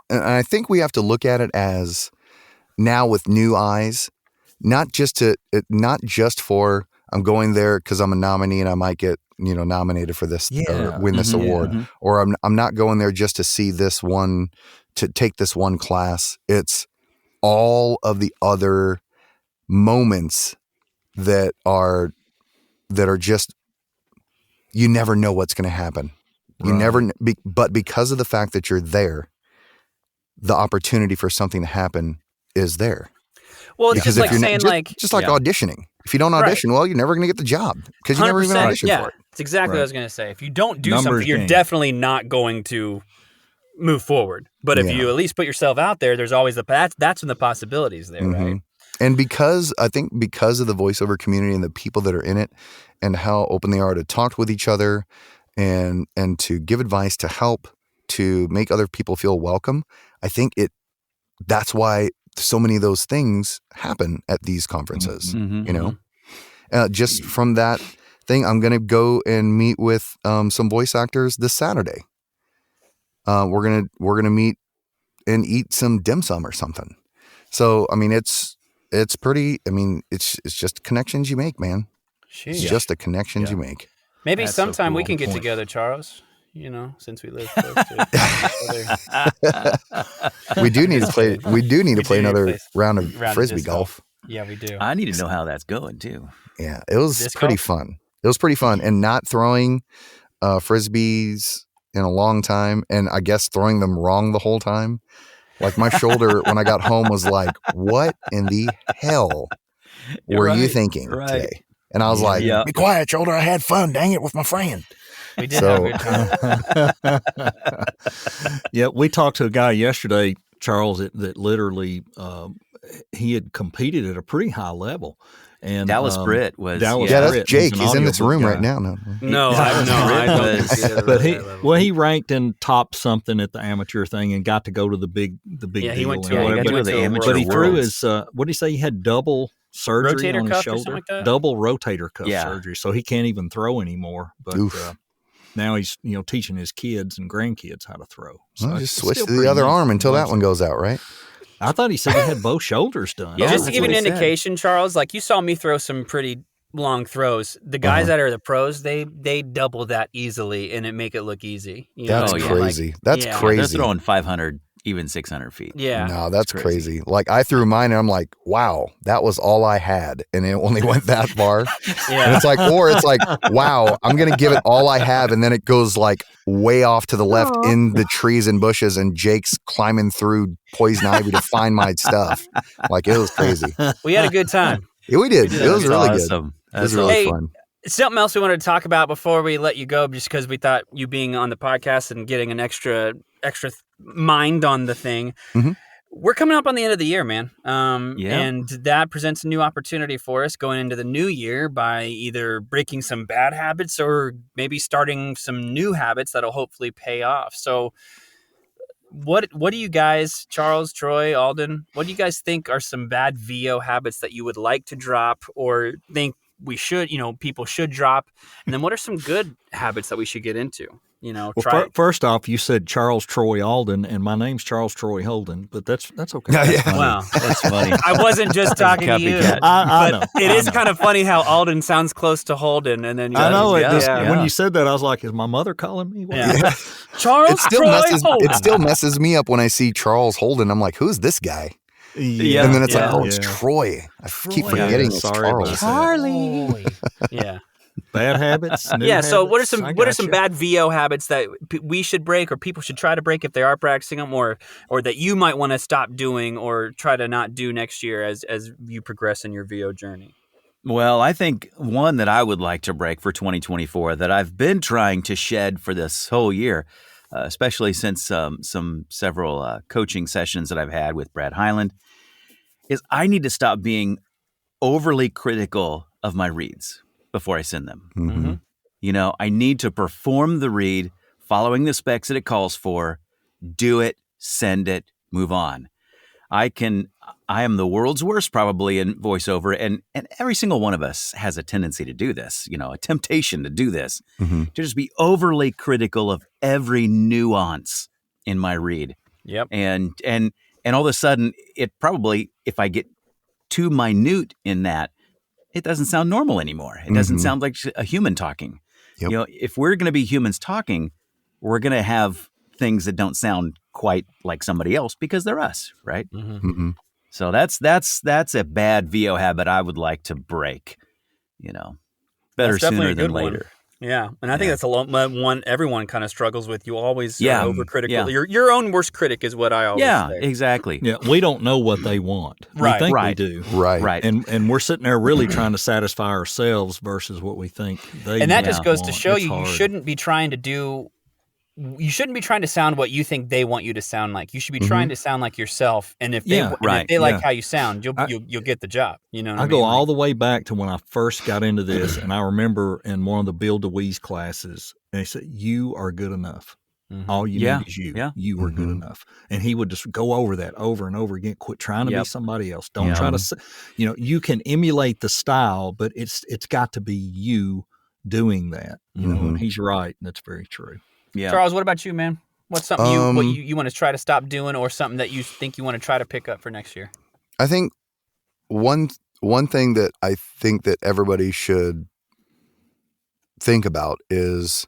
and I think we have to look at it as now with new eyes, not just for I'm going there because I'm a nominee and I might get, nominated for this or win this award, or I'm not going there just to see this one, to take this one class. It's all of the other moments that are just, you never know what's going to happen. You never, but because of the fact that you're there, the opportunity for something to happen is there. Well, it's Because just if like you're saying just like auditioning. If you don't audition, well, you're never going to get the job because you never even 100%, auditioned for it. That's exactly what I was going to say. If you don't do Numbers something, you're game. definitely not going to move forward. But if Yeah. you at least put yourself out there, there's always that's when the possibilities there, right? And because of the voiceover community and the people that are in it and how open they are to talk with each other and to give advice, to help, to make other people feel welcome, I think that's why so many of those things happen at these conferences, just from that thing. I'm going to go and meet with some voice actors this Saturday. We're going to meet and eat some dim sum or something. So, I mean, it's pretty, I mean, it's just connections you make, man. It's just the connections you make. Maybe That's so sometime we cool. can get Point. together, Charles. Since we live close to each other. We do need to play. We do need to play another round of round of frisbee disc golf. Yeah, we do. I need to know how that's going too. Yeah, it was Disc pretty golf? fun. It was pretty fun, and not throwing frisbees in a long time, and I guess throwing them wrong the whole time. Like my shoulder when I got home was like, "What in the hell were you thinking today?" And I was like, Yeah. Be quiet, shoulder. I had fun. Dang it, with my friend. We did So- have a good time. Yeah, we talked to a guy yesterday, Charles, that literally he had competed at a pretty high level. And Dallas Britt was. Dallas "Yeah, Britt, that's Jake. an He's in this audiobook room guy. right now." No. No, I don't think he ever But read that level. he ranked in top something at the amateur thing and got to go to the big Yeah, he deal went and to Yeah, he whatever. got to But- the a amateur But he threw worlds. his what did he say? He had double surgery Rotator on his cuff or shoulder, something like that? double rotator cuff Yeah. surgery, so he can't even throw anymore. But Oof. now he's teaching his kids and grandkids how to throw. So Well, it's just switch still to the pretty other neat. arm until that Loves one it. goes out, right? I thought he said he had both shoulders done. Yeah, Just to that's give you what an he said. indication, Charles, like you saw me throw some pretty long throws. The guys that are the pros, they double that easily and it make it look easy. You know That's what I mean? crazy. Like, That's yeah. They're crazy. throwing 500, even 600 feet. Yeah. No, that's It's crazy. Like I threw mine and I'm like, wow, that was all I had. And it only went that far. And Yeah. it's like, or it's like, wow, I'm going to give it all I have. And then it goes like way off to the left in the trees and bushes. And Jake's climbing through poison ivy to find my stuff. Like it was crazy. We had a good time. Yeah, we did. It was That's really good. awesome. It was That's really Hey, fun. Something else we wanted to talk about before we let you go, just because we thought you being on the podcast and getting an extra mind on the thing. Mhm. We're coming up on the end of the year, man. Yeah. And that presents a new opportunity for us going into the new year by either breaking some bad habits or maybe starting some new habits that'll hopefully pay off. So what do you guys, Charles, Troy, Alden, what do you guys think are some bad VO habits that you would like to drop or think we should, people should drop? And then what are some good habits that we should get into? Well, Try. first off, you said Charles Troy Alden, and my name's Charles Troy Holden, but that's okay. Yeah, yeah. Wow. That's funny. I wasn't just talking to you. Copycat. I know. It is kind of funny how Alden sounds close to Holden, and then I know. Yeah. When you said that, I was like, "Is my mother calling me?" What? Yeah. Charles It still, Troy messes, Holden. it still messes me up when I see Charles Holden. I'm like, who's this guy? Yeah. And then it's Yeah. like, oh, it's Troy. I keep forgetting it's Sorry about Charles. that. Charlie. Yeah. Bad habits. New Yeah. So what are habits? some I what are some gotcha. bad VO habits that we should break, or people should try to break if they are practicing them, or that you might want to stop doing or try to not do next year as you progress in your VO journey? Well, I think one that I would like to break for 2024 that I've been trying to shed for this whole year, especially since several coaching sessions that I've had with Brad Highland, is I need to stop being overly critical of my reads before I send them. Mhm. I need to perform the read, following the specs that it calls for, do it, send it, move on. I am the world's worst probably in voiceover, and every single one of us has a tendency to do this, a temptation to do this, Mhm. to just be overly critical of every nuance in my read. Yep. And all of a sudden, it probably, if I get too minute in that, it doesn't sound normal anymore. It doesn't Mhm. sound like a human talking. Yep. If we're going to be humans talking, we're going to have things that don't sound quite like somebody else because they're us, right? Mhm. So that's a bad VO habit I would like to break. Better That's definitely sooner a than good one. later. Yeah, and I think Yeah. that's one everyone kind of struggles with. You always Yeah. are overcritical. Yeah. Your own worst critic is what I always Yeah, say. exactly. Yeah, we don't know what they want. Right. We think Right. we do. Right. Right. And we're sitting there really trying to satisfy ourselves versus what we think they And that want. just goes to show It's you hard. shouldn't be trying to sound what you think they want you to sound like. You should be trying to sound like yourself. And if they Yeah, and right, if they like yeah. how you sound, you'll get the job. You know what I I mean? go Like, all the way back to when I first got into this, and I remember in one of the Bill DeWeese classes, and he said, "You are good enough. Mhm. All you Yeah, need is you. yeah. You are good Mhm. enough." And he would just go over that over and over again. Quit trying to be Yep. somebody else. Don't Yeah. try to. You can emulate the style, but it's got to be you doing that. And he's right, and that's very true. Yeah. Charles, what about you, man? What's something what Um, you want to try to stop doing, or something that you think you want to try to pick up for next year? I think one thing that I think that everybody should think about is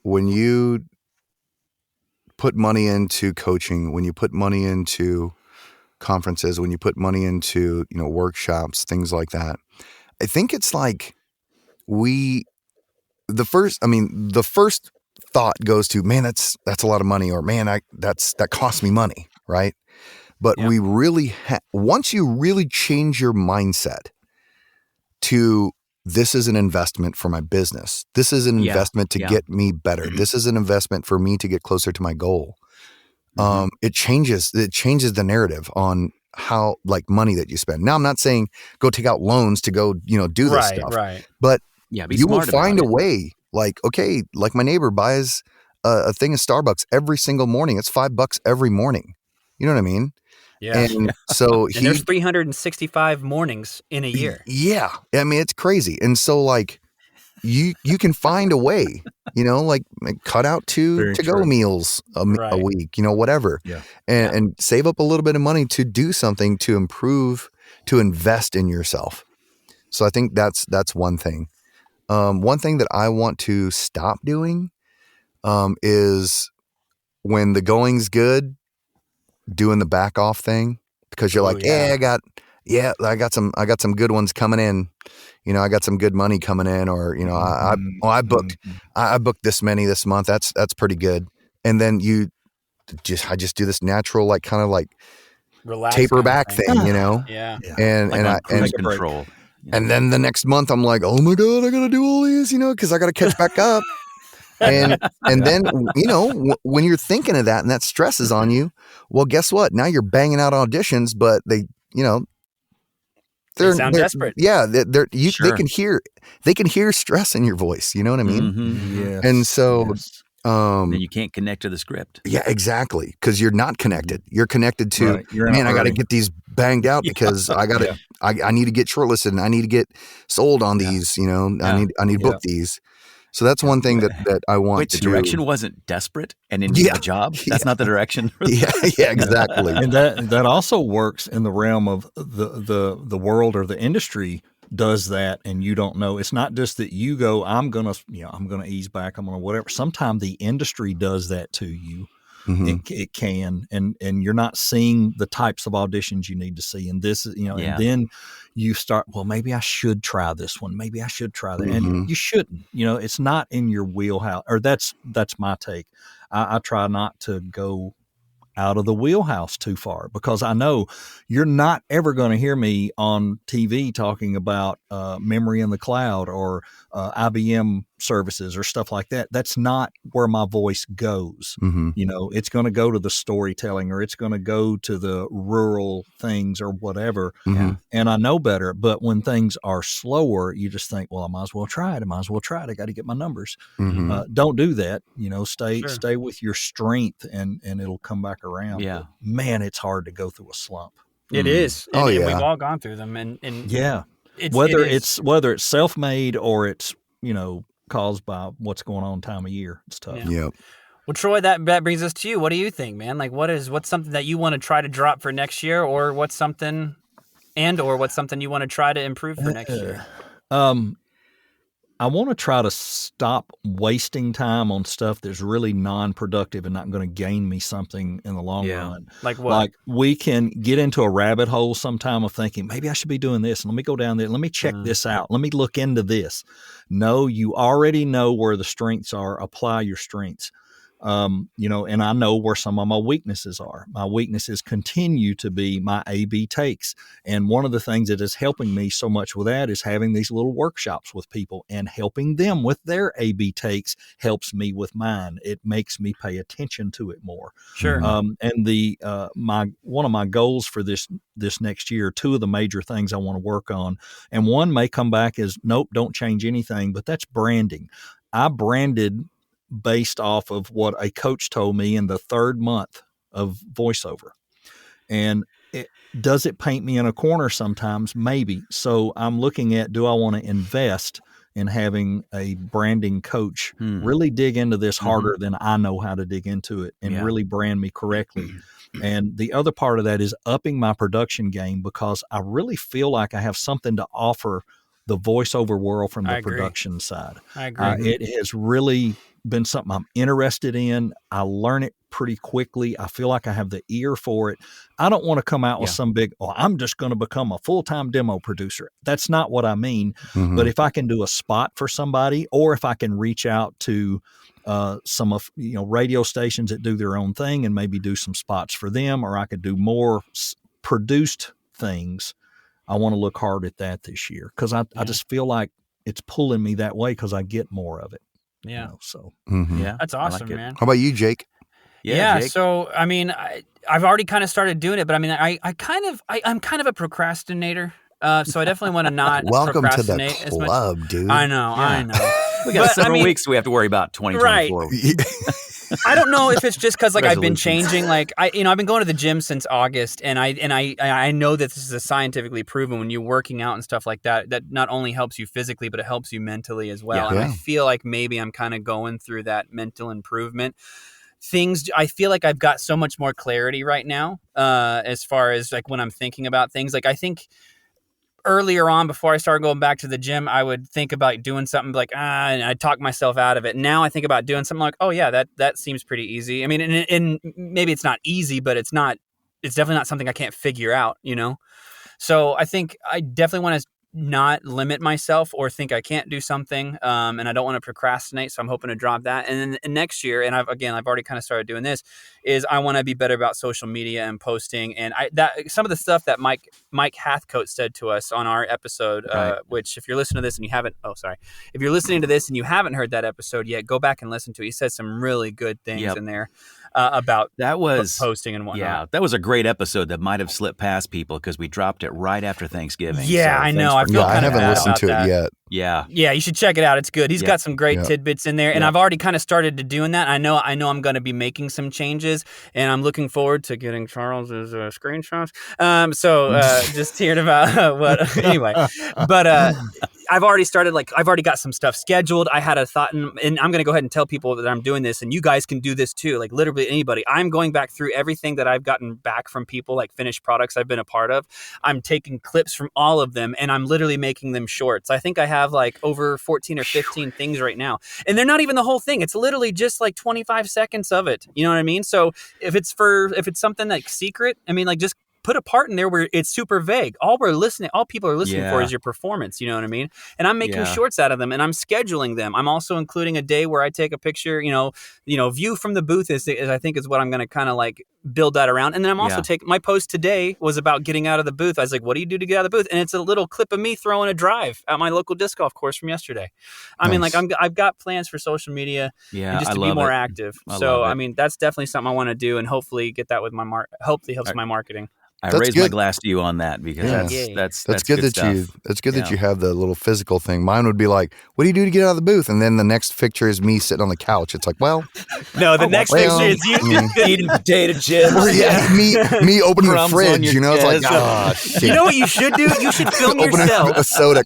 when you put money into coaching, when you put money into conferences, when you put money into, workshops, things like that. I think it's like the first thought goes to, man, that's a lot of money, or man, that costs me money, right? But Yeah. we really once you really change your mindset to, this is an investment for my business. This is an Yeah, investment to yeah. get me better. This is an investment for me to get closer to my goal. It changes the narrative on how, like, money that you spend. Now, I'm not saying go take out loans to go, do this stuff. Right. But Yeah, be you will smart about find a it. way. Like, okay, like my neighbor buys a thing of Starbucks every single morning. It's $5 every morning. You know what I mean? Yeah. And so And there's 365 mornings in a year. Yeah. I mean, it's crazy. And so, like, you can find a way like cut out two Very to-go true. meals a Right. week, whatever. Yeah. And save up a little bit of money to do something to improve, to invest in yourself. So I think that's one thing. One thing that I want to stop doing is when the going's good, doing the back off thing, because you're like, yeah. I got some good ones coming in. I got some good money coming in, or I booked this many this month. That's pretty good. And then I just do this natural, like kind of like Relax taper kind of back thing, Yeah. and Like on cruise take a break. control. and then the next month I'm like, oh my God, I got to do all these, because I got to catch back up. And then, when you're thinking of that and that stress is on you, well, guess what? Now you're banging out auditions, but they sound desperate. Yeah. Sure. They can hear stress in your voice. You know what I mean? Mhm. Yes. And so, Yes. And you can't connect to the script. yeah, exactly. Cause you're not connected. You're connected to, Right. You're in a man, I got to hurry. get these banged out because I got to, I need to get shortlisted and I need to get sold on these, I need to book these. So that's one thing that I want Wait, to the do. direction wasn't desperate and in need of a job? That's not the direction? Yeah, exactly. And that also works in the realm of the world or the industry does that, and you don't know. It's not just that you go, I'm gonna ease back, I'm gonna whatever. Sometimes the industry does that to you. Mhm. It can, and you're not seeing the types of auditions you need to see. And this is, and then you start, well, maybe I should try this one. Maybe I should try that. And you shouldn't, it's not in your wheelhouse, or that's my take. I try not to go out of the wheelhouse too far, because I know you're not ever going to hear me on TV talking about memory in the cloud or IBM services or stuff like that. That's not where my voice goes. Mhm. It's going to go to the storytelling, or it's going to go to the rural things or whatever. Mhm. And I know better. But when things are slower, you just think, well, I might as well try it. I got to get my numbers. Mhm. Don't do that. Stay Sure. stay with your strength, and it'll come back around. Yeah. But, man, it's hard to go through a slump. It is. Oh, And yeah. we've all gone through them. And Yeah. it Whether is. it's self-made or it's caused by what's going on time of year, it's tough. Yeah. Yep. Well, Troy, that brings us to you. What do you think, man? Like, what's something that you want to try to drop for next year, or what's something you want to try to improve for next year? I want to try to stop wasting time on stuff that's really non-productive and not going to gain me something in the long run. Like what? Like, we can get into a rabbit hole sometime of thinking, maybe I should be doing this. Let me go down there. Let me check this out. Let me look into this. No, you already know where the strengths are. Apply your strengths. And I know where some of my weaknesses are. My weaknesses continue to be my A/B takes. And one of the things that is helping me so much with that is having these little workshops with people, and helping them with their A/B takes helps me with mine. It makes me pay attention to it more. Sure. And one of my goals for this next year, two of the major things I want to work on, and one may come back as, nope, don't change anything, but that's branding. I branded based off of what a coach told me in the third month of voiceover. And does it paint me in a corner sometimes? Maybe. So I'm looking at, do I want to invest in having a branding coach really dig into this harder than I know how to dig into it, and really brand me correctly? And the other part of that is upping my production game, because I really feel like I have something to offer the voiceover world from the production side. I agree. It has really been something I'm interested in. I learn it pretty quickly. I feel like I have the ear for it. I don't want to come out with some big, I'm just going to become a full-time demo producer. That's not what I mean. Mhm. But if I can do a spot for somebody, or if I can reach out to some of radio stations that do their own thing and maybe do some spots for them, or I could do more produced things, I want to look hard at that this year, because I just feel like it's pulling me that way, because I get more of it. Yeah. So Mhm. Yeah. That's I like awesome, it. man. How about you, Jake? Yeah. Jake. So, I mean, I've already kind of started doing it, but I mean, I'm kind of a procrastinator. So I definitely want to not Welcome to the procrastinate as much. club, dude. I know. We got But, several weeks we have to worry about 2024. I don't know if it's just because like I've been Resolutions. changing. Like I've been going to the gym since August, and I know that this is scientifically proven when you're working out and stuff like that. That not only helps you physically, but it helps you mentally as well. Yeah. And I Yeah. feel like maybe I'm kind of going through that mental improvement. I feel like I've got so much more clarity right now, as far as like when I'm thinking about things. Like I think earlier on, before I started going back to the gym, I would think about doing something like, and I'd talk myself out of it. Now I think about doing something like, oh yeah, that seems pretty easy. I mean, and maybe it's not easy, but it's definitely not something I can't figure out, you know? So I think I definitely want to not limit myself or think I can't do something. And I don't want to procrastinate. So I'm hoping to drop that. And then next year, and I've already kind of started doing this, is I want to be better about social media and posting. And some of the stuff that Mike Hathcote said to us on our episode, Right. which if you're listening to this and you haven't, if you're listening to this and you haven't heard that episode yet, go back and listen to it. He said some really good things Yep. in there about That was posting and whatnot. Yeah, that was a great episode that might have slipped past people because we dropped it right after Thanksgiving. Yeah, So I know. thanks I for- feel Yeah, I kinda haven't bad listened about to that. it yet. Yeah, Yeah, you should check it out. It's good. He's Yeah. got some great Yeah. tidbits in there, and Yeah. I've already kind of started to doing that. I know I'm going to be making some changes, and I'm looking forward to getting Charles's screenshots. Just hearing about what anyway, but I've already started. Like I've already got some stuff scheduled. I had a thought, and I'm going to go ahead and tell people that I'm doing this, and you guys can do this too. Like literally anybody. I'm going back through everything that I've gotten back from people, like finished products I've been a part of. I'm taking clips from all of them, and I'm literally making them shorts. I think I have like over 14 or 15 things right now, and they're not even the whole thing. It's literally just like 25 seconds of it. You know what I mean? So if it's something like secret, I mean, like just put a part in there where it's super vague. All people are listening for Yeah. is your performance. You know what I mean? And I'm making Yeah. shorts out of them, and I'm scheduling them. I'm also including a day where I take a picture. View from the booth is I think is what I'm going to kind of like build that around. And then I'm also Yeah. taking my post today was about getting out of the booth. I was like, what do you do to get out of the booth? And it's a little clip of me throwing a drive at my local disc golf course from yesterday. I mean, like Nice. I've got plans for social media yeah. and just I to be love more it. active. I So, love it. I mean, that's definitely something I want to do and hopefully get that with my hopefully helps my marketing. I That's raise my good. glass to you on that because Yeah. that's That's good that stuff. you have the little physical thing. Mine would be like, what do you do to get out of the booth? And then the next picture is me sitting on the couch. It's like, well, No, the next well, picture is you I mean- eating potato chips. or yeah, me opening the Crumbs on fridge. your You know, it's like, chest. oh shit. You know what you should do? You should film Open yourself. a soda.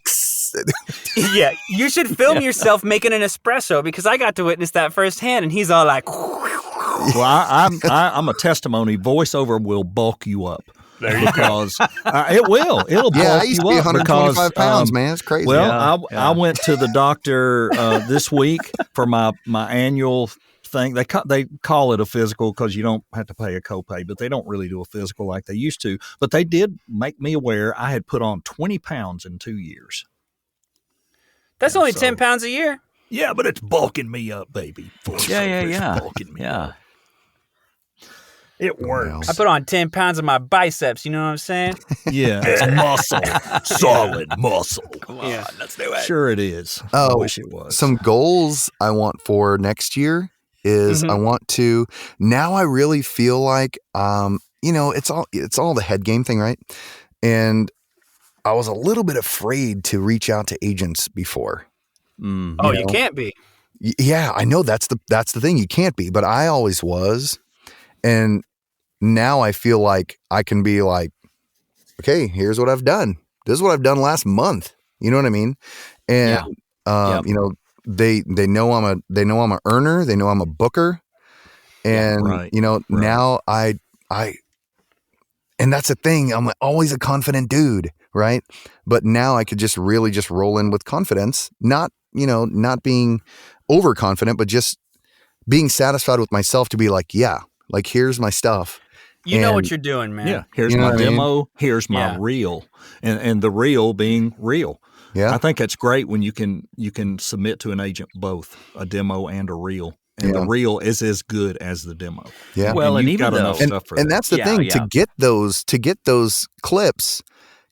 Yeah, you should film yourself making an espresso because I got to witness that firsthand, and he's all like, Well, I'm a testimony. Voiceover will bulk you up. Because it will. It'll Yeah, bulk I used to you be up 125 because, pounds, man. It's crazy. Well, Yeah. I went to the doctor this week for my annual thing. They call it a physical because you don't have to pay a copay, but they don't really do a physical like they used to. But they did make me aware I had put on 20 pounds in 2 years. that's only So- 10 pounds a year. Yeah, but it's bulking me up, baby. Yeah. Bulking me Yeah. up. It works. I put on 10 pounds of my biceps. You know what I'm saying? Yeah, it's muscle, solid muscle. Yeah. Let's do it. Sure, it is. I Oh, wish it was. Some goals I want for next year is Mhm. I want to now I really feel like it's all the head game thing, right? And I was a little bit afraid to reach out to agents before. Mm. Oh, You you know? can't be. Yeah, I know that's the thing. You can't be, but I always was. And now I feel like I can be like, okay, here's what I've done. This is what I've done last month. You know what I mean? And Yep. they know I'm a earner. They know I'm a booker. And right, now I and that's the thing. I'm always a confident dude, right? But now I could just really just roll in with confidence, not being overconfident, but just being satisfied with myself to be like, yeah, like here's my stuff. You know what And- you're doing, man. Yeah, here's You know my what I mean? demo. Here's my Yeah. reel, and the reel being real. Yeah. I think that's great when you can submit to an agent both a demo and a reel, and the Yeah. reel is as good as the demo. Yeah. Well, and you've even got enough though- stuff for And that. that's the Yeah, thing yeah. to get those clips,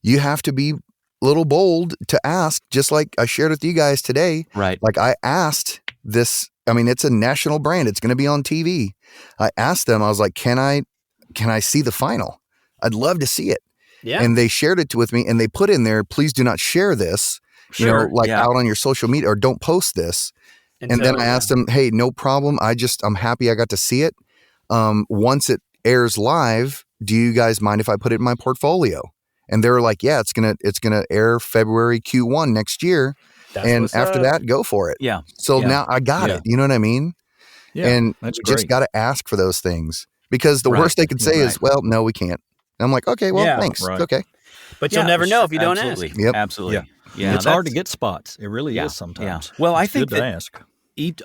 you have to be a little bold to ask, just like I shared with you guys today. Right. Like I asked this, I mean, it's a national brand. It's going to be on TV. I asked them, I was like, can I see the final? I'd love to see it. Yeah. And they shared it with me and they put in there, please do not share this. you know, Sure, like yeah. out on your social media, or don't post this. And then I asked him, hey, no problem. I'm happy I got to see it. Once it airs live, do you guys mind if I put it in my portfolio? And they were like, yeah, it's gonna air February Q1 next year. And after that, go for it. Yeah. So Yeah. now I got Yeah. it. You know what I mean? Yeah, And that's you just great. got to ask for those things, because the Right. worst they could say is, well, no, we can't. And I'm like, okay, well, Yeah. thanks. Right. It's okay. But you'll never know if you don't Absolutely. ask. Yep. Absolutely. Yeah. Yeah. It's hard to that's- get spots. It really Yeah, is sometimes. yeah. Well, I It's think good to that- ask.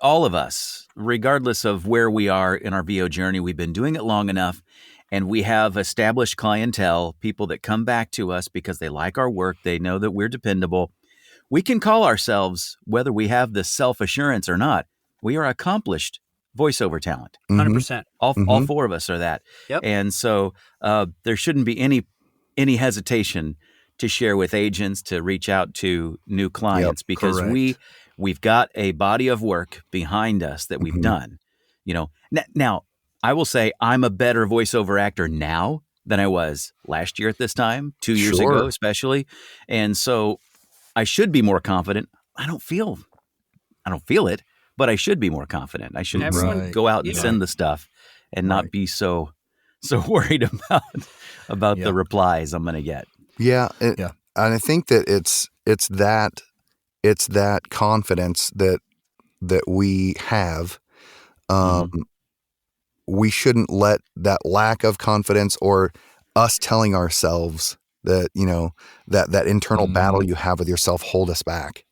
all of us, regardless of where we are in our VO journey, we've been doing it long enough, and we have established clientele, people that come back to us because they like our work, they know that we're dependable. We can call ourselves, whether we have the self-assurance or not, we are accomplished voiceover talent. 100%. All four of us are that. Yep. And so there shouldn't be any hesitation to share with agents, to reach out to new clients, because correct. we've got a body of work behind us that we've done. You know, now I will say I'm a better voiceover actor now than I was last year at this time, 2 years Sure. ago especially, and so I should be more confident. I don't feel it, but I should be more confident. I should Everyone- go out and yeah. send the stuff and not be so worried about Yeah. the replies I'm going to get. Yeah. Yeah. And I think that it's that confidence that we have. We shouldn't let that lack of confidence, or us telling ourselves that, you know, that internal battle you have with yourself, hold us back.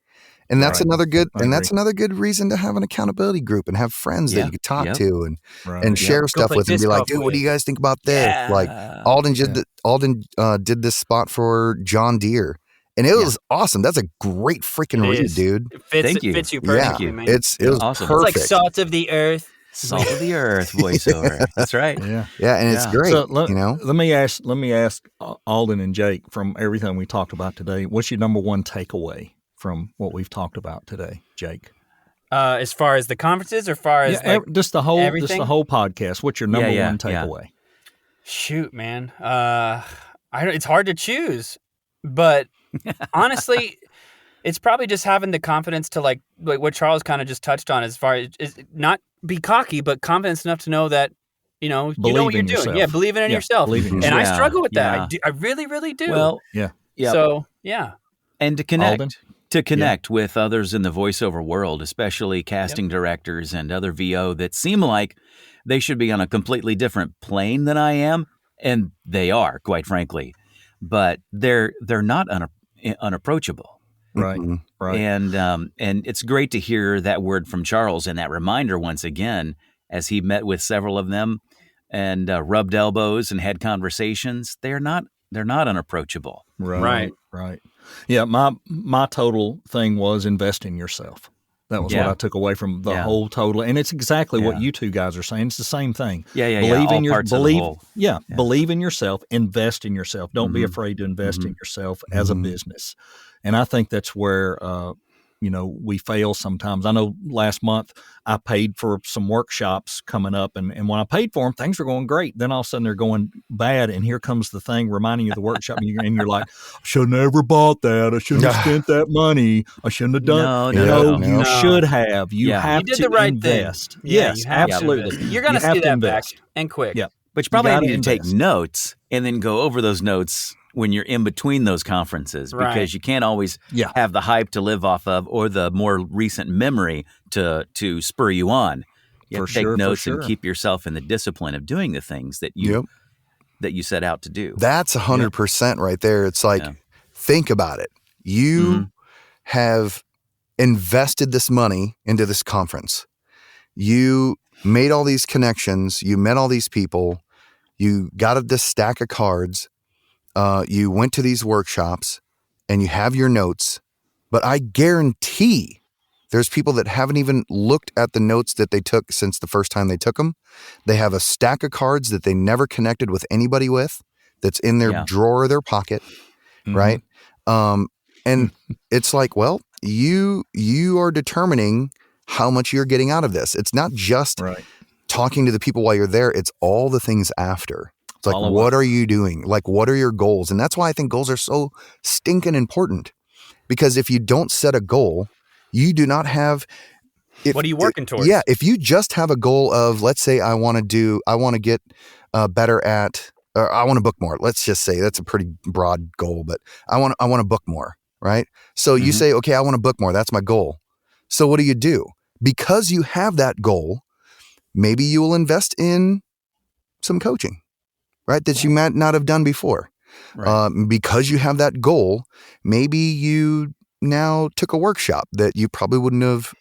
And that's Right. another good, I and that's agree. another good reason to have an accountability group and have friends Yeah. that you can talk Yep. to and Right. share stuff play with, and be disc like, golf dude, what with. do you guys think about this? Like Alden did this spot for John Deere, and it was awesome. That's a great freaking It read, is. dude. It fits, Thank you. fits you Yeah, perfectly, man. it was Awesome. perfect. It's like salt of the earth. Salt of the earth voiceover. That's right. Yeah. yeah, and it's Yeah. great. So you know, let me ask Alden and Jake, from everything we talked about today, what's your number one takeaway from what we've talked about today, Jake? As far as the conferences, or far as like, just the whole everything? podcast. What's your number Yeah, one yeah. takeaway? shoot, man. It's hard to choose, but honestly, it's probably just having the confidence to like what Charles kind of just touched on, as far as is not be cocky, but confidence enough to know that you know what Believe you're in doing. yourself. Yeah, believing in Yeah, yourself. believe in And yourself. I Yeah, struggle with that. yeah. I really, really do. Well, Yeah. yeah. So yeah, And to connect. Alden? To connect with others in the voiceover world, especially casting directors and other VO that seem like they should be on a completely different plane than I am, and they are, quite frankly, but they're not unapproachable. Right. Right. And it's great to hear that word from Charles and that reminder once again, as he met with several of them and rubbed elbows and had conversations. They're not unapproachable. Right. Right. Yeah. My total thing was invest in yourself. That was what Yeah. I took away from the Yeah. whole total. And it's exactly what Yeah. you two guys are saying. It's the same thing. Yeah. Believe All in your parts of the believe. whole. Yeah, Yeah. believe in yourself. Invest in yourself. Don't be Mhm. afraid to invest in Mhm. yourself as a business. And I think that's where we fail sometimes. I know last month I paid for some workshops coming up, and when I paid for them, things were going great. Then all of a sudden they're going bad, and here comes the thing reminding you of the workshop, and you're like, I should have never bought that. I shouldn't have spent that money. I shouldn't have done. No. You should have. You Yeah. have You did to the right invest. thing. Yeah, Yes, you have to absolutely. invest. You're gonna You have see to that back invest. and quick. Yeah. But you probably gotta need to take invest. notes and then go over those notes when you're in between those conferences, Right. because you can't always Yeah. have the hype to live off of or the more recent memory to spur you on. You have For to take sure, for notes sure. and keep yourself in the discipline of doing the things that you set out to do. That's 100% right there. It's like, Yeah. think about it. You have invested this money into this conference. You made all these connections. You met all these people. You got this stack of cards. You went to these workshops and you have your notes. But I guarantee there's people that haven't even looked at the notes that they took since the first time they took them. They have a stack of cards that they never connected with anybody with, that's in their drawer or their pocket, right? And it's like, well, you are determining how much you're getting out of this. It's not just talking to the people while you're there. It's all the things after. It's like, what are you doing? Like, what are your goals? And that's why I think goals are so stinking important. Because if you don't set a goal, you do not have. What are you working towards? Yeah, if you just have a goal of, let's say, I want to get better at, or I want to book more. Let's just say that's a pretty broad goal, but I want to book more, right? So you say, okay, I want to book more. That's my goal. So what do? Because you have that goal, maybe you will invest in some coaching, right? That you might not have done before. Right. Because you have that goal, maybe you now took a workshop that you probably wouldn't have,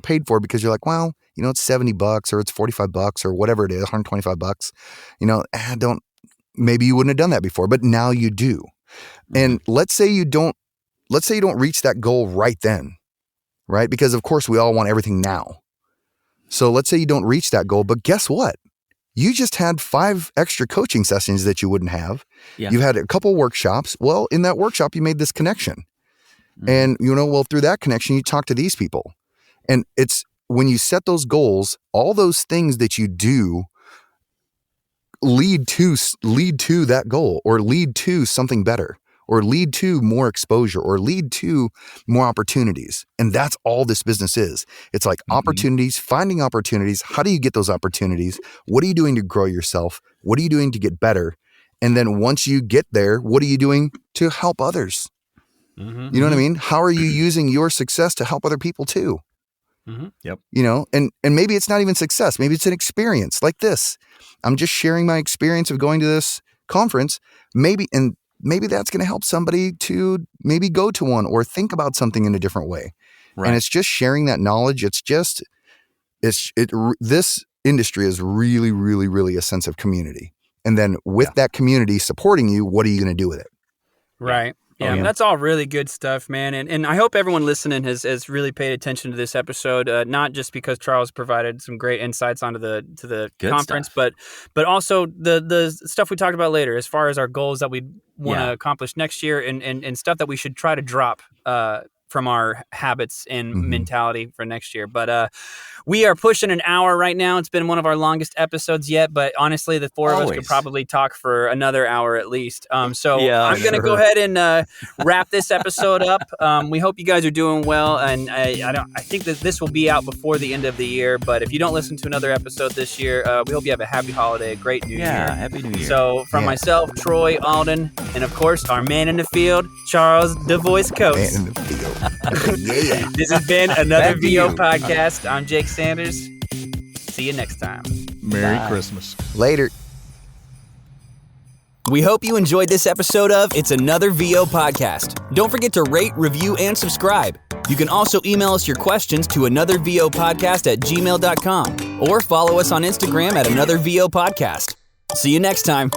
paid for, because you're like, well, it's $70 or it's $45 or whatever it is, $125. Maybe you wouldn't have done that before, but now you do. Mm-hmm. And let's say you don't reach that goal right then, right? Because of course we all want everything now. So let's say you don't reach that goal, but guess what? You just had 5 extra coaching sessions that you wouldn't have. Yeah. You had a couple workshops. Well, in that workshop, you made this connection. And, through that connection, you talk to these people. And it's when you set those goals, all those things that you do lead to that goal, or lead to something better, or lead to more exposure, or lead to more opportunities. And that's all this business is. It's like opportunities, finding opportunities. How do you get those opportunities? What are you doing to grow yourself? What are you doing to get better? And then once you get there, what are you doing to help others? You know what I mean? How are you using your success to help other people too? Yep. And maybe it's not even success. Maybe it's an experience like this. I'm just sharing my experience of going to this conference. Maybe that's going to help somebody to maybe go to one or think about something in a different way. Right. And it's just sharing that knowledge. This industry is really, really, really a sense of community. And then with that community supporting you, what are you going to do with it? Right. Yeah, that's all really good stuff, man. And I hope everyone listening has really paid attention to this episode, not just because Charles provided some great insights onto the conference, but also the stuff we talked about later, as far as our goals that we want to accomplish next year, and stuff that we should try to drop from our habits and mentality for next year. But we are pushing an hour right now. It's been one of our longest episodes yet, but honestly, the four of us could probably talk for another hour at least. I'm going to go ahead and wrap this episode up. We hope you guys are doing well, and I think that this will be out before the end of the year, but if you don't listen to another episode this year, we hope you have a happy holiday, a great new year. Yeah, happy new year. So from myself, Troy, Alden, and of course, our man in the field, Charles the Voice Coates. Man in the field. This has been another VO podcast. I'm Jake Sanders. See you next time. Merry Christmas. Later. We hope you enjoyed this episode of It's Another VO Podcast. Don't forget to rate, review, and subscribe. You can also email us your questions to anothervopodcast@gmail.com or follow us on Instagram at Another VO Podcast. See you next time.